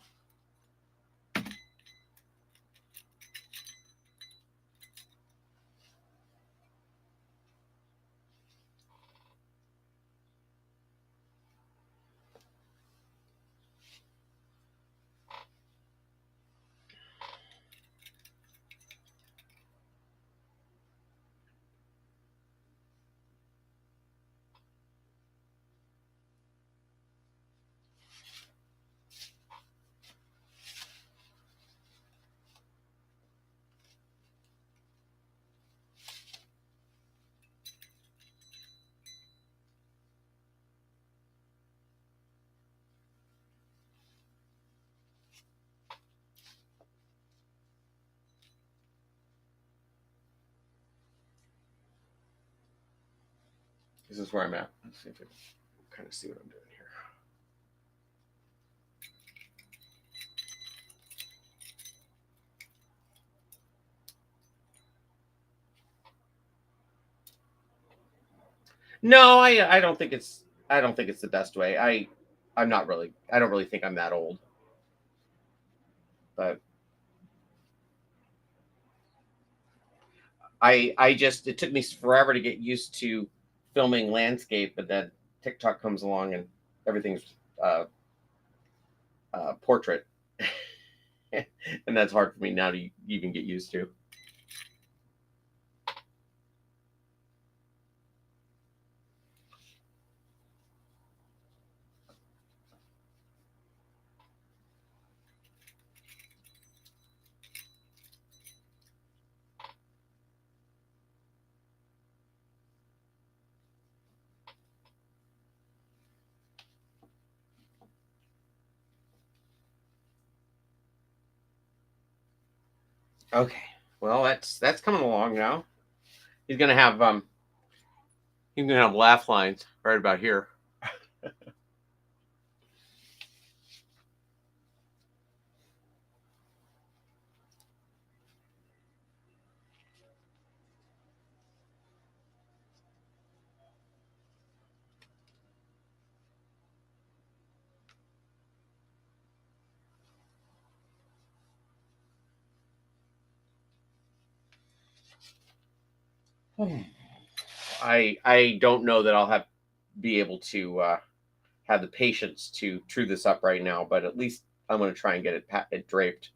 [SPEAKER 1] This is where I'm at. Let's see if I can kind of see what I'm doing here. No, I don't think it's the best way. I'm not really I don't really think I'm that old. But I just it took me forever to get used to filming landscape, but then TikTok comes along and everything's portrait, and that's hard for me now to even get used to. Okay, well that's coming along now. He's gonna have laugh lines right about here. I don't know that I'll be able to have the patience to true this up right now, but at least I'm going to try and get it draped.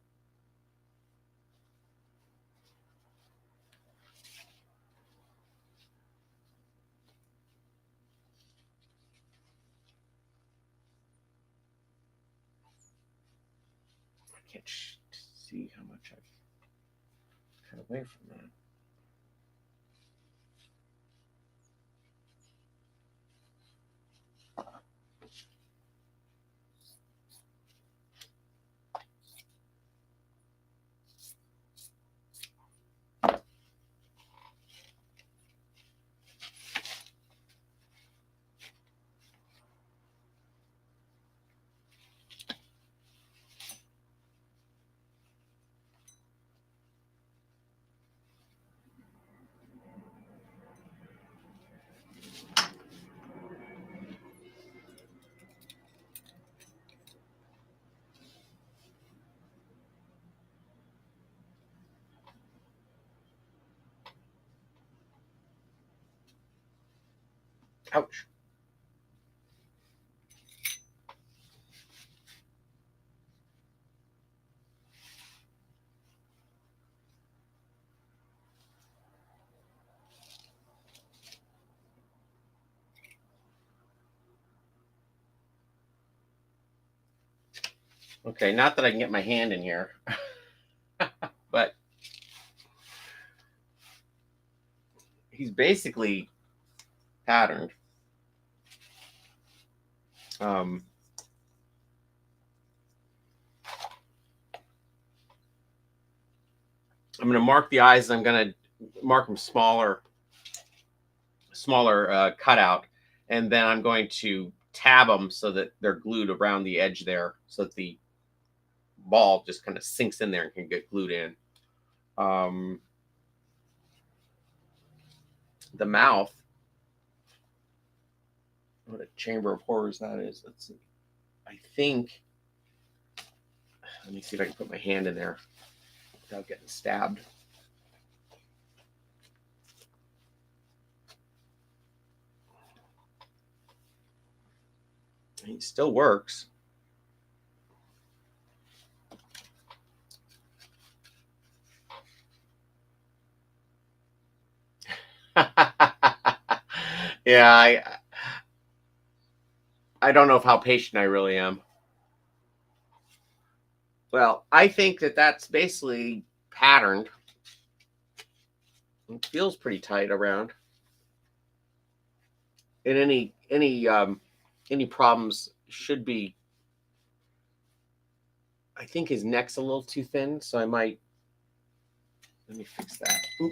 [SPEAKER 1] I can't see how much I've cut away from that. Ouch. Okay, not that I can get my hand in here, but he's basically patterned. I'm going to mark the eyes. I'm going to mark them smaller cutout, and then I'm going to tab them so that they're glued around the edge there, so that the ball just kind of sinks in there and can get glued in. The mouth, what a chamber of horrors that is. Let's see. I think, let me see if I can put my hand in there without getting stabbed. It still works. Yeah, I don't know how patient I really am. Well, I think that that's basically patterned. It feels pretty tight around. And any problems should be. I think his neck's a little too thin, so I might. Let me fix that. Ooh.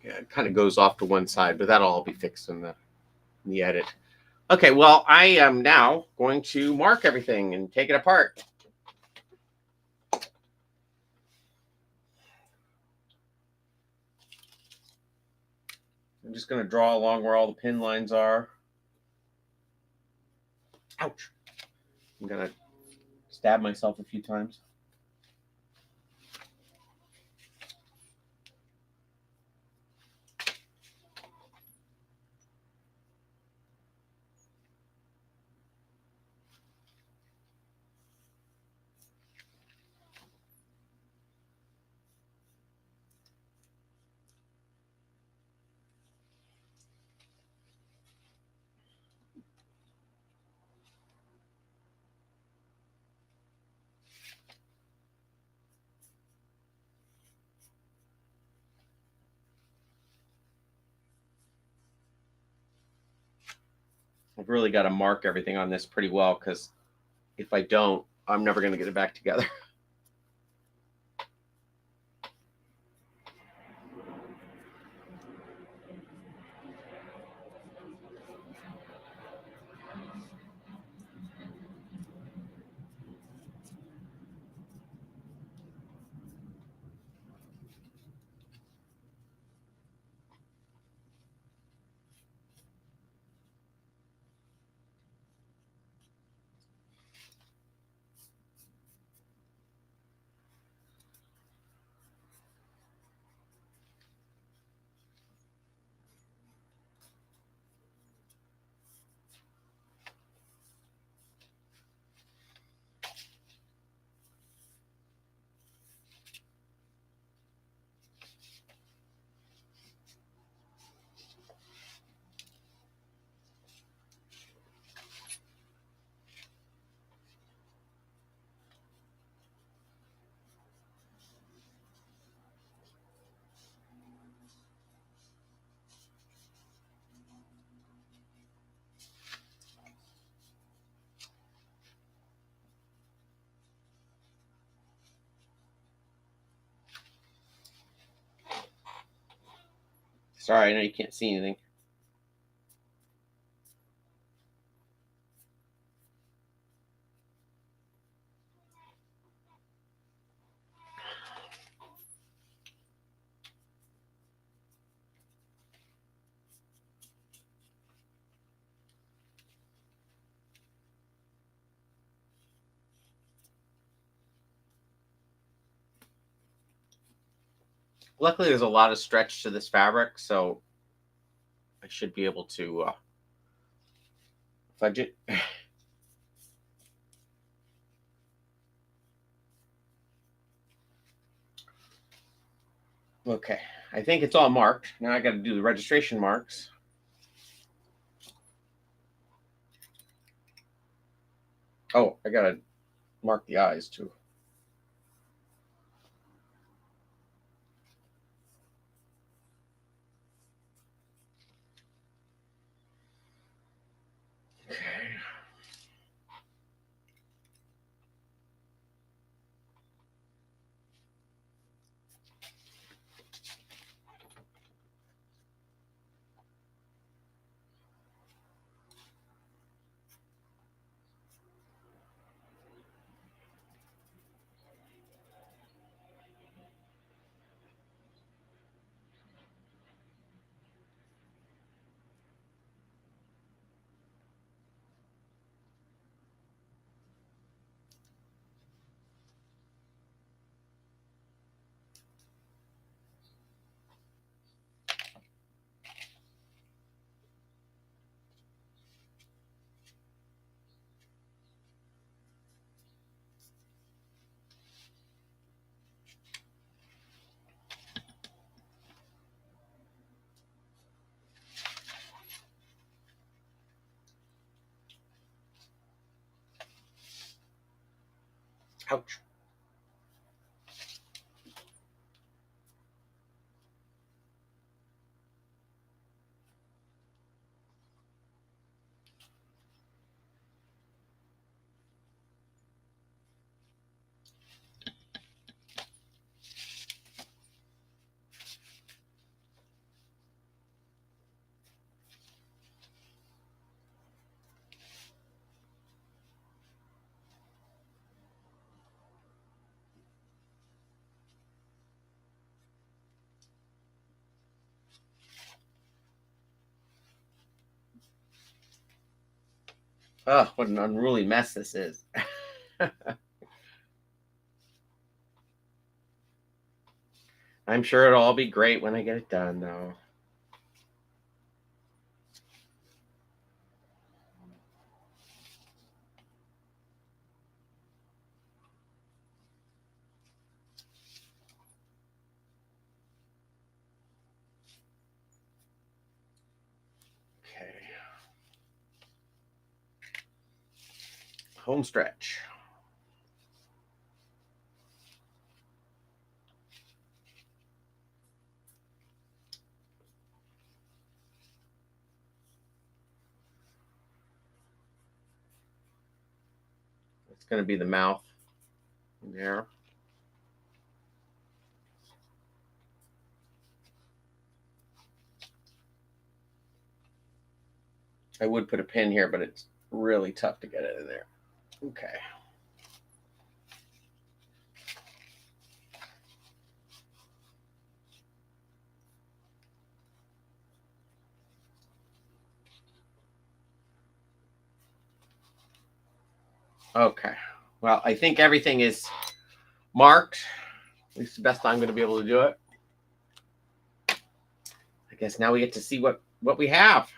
[SPEAKER 1] Yeah, it kind of goes off to one side, but that'll all be fixed in the edit. Okay, well, I am now going to mark everything and take it apart. I'm just going to draw along where all the pin lines are. Ouch. I'm going to stab myself a few times. I've really got to mark everything on this pretty well, because if I don't, I'm never going to get it back together. Sorry, I know you can't see anything. Luckily, there's a lot of stretch to this fabric, so I should be able to fudge it. Okay, I think it's all marked. Now I got to do the registration marks. Oh, I got to mark the eyes too. Okay. Ouch. Oh, what an unruly mess this is. I'm sure it'll all be great when I get it done, though. Okay. Home stretch. It's going to be the mouth there. I would put a pin here, but it's really tough to get it in there. Okay. Okay. Well, I think everything is marked. At least the best I'm going to be able to do it. I guess now we get to see what we have.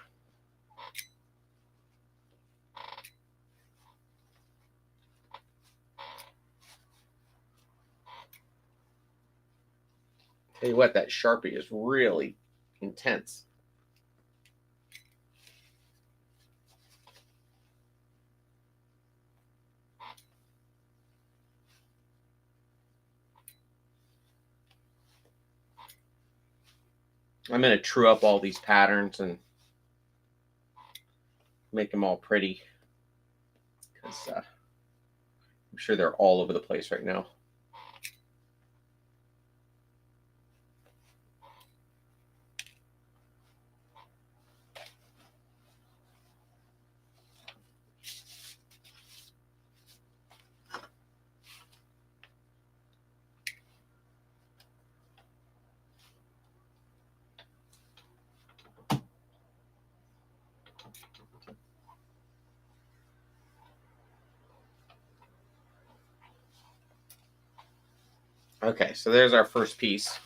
[SPEAKER 1] Tell you what, that Sharpie is really intense. I'm going to true up all these patterns and make them all pretty, because I'm sure they're all over the place right now. Okay, so there's our first piece.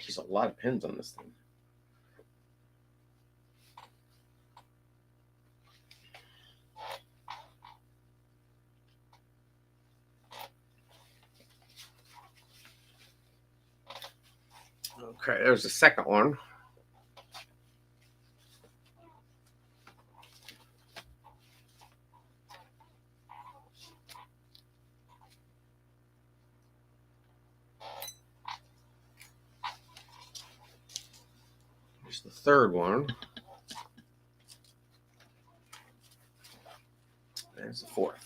[SPEAKER 1] Geez, a lot of pins on this thing. Okay, there's the second one. Here's the third one. There's the fourth.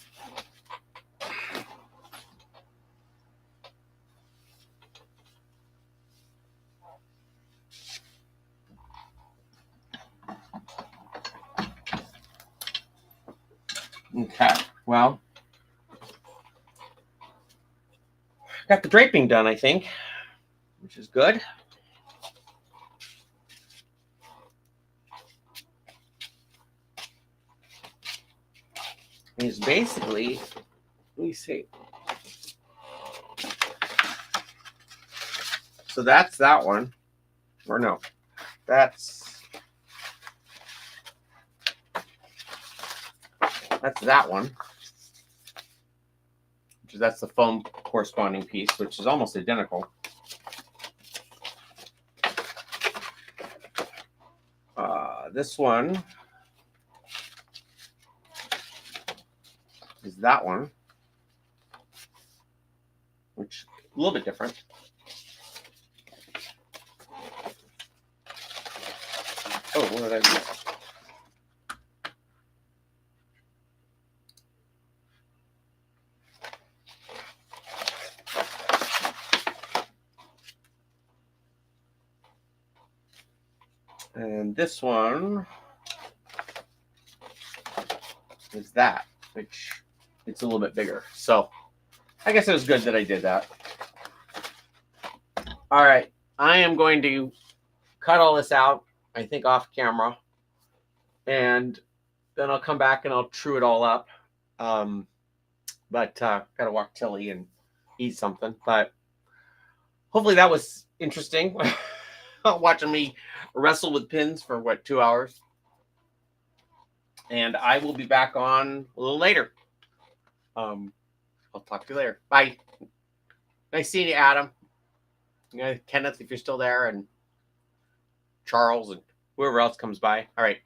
[SPEAKER 1] Okay, well, got the draping done, I think, which is good. It's basically, let me see. So that's that one, or no, that's that one. That's the foam corresponding piece, which is almost identical. This one is that one, which is a little bit different. Oh, what did I do? And this one is that, which it's a little bit bigger. So I guess it was good that I did that. All right, I am going to cut all this out, I think off camera, and then I'll come back and I'll true it all up. But gotta walk Tilly and eat something. But hopefully that was interesting. Watching me wrestle with pins for 2 hours. And I will be back on a little later. I'll talk to you later. Bye. Nice seeing you, Adam. Kenneth, if you're still there, and Charles, and whoever else comes by. All right.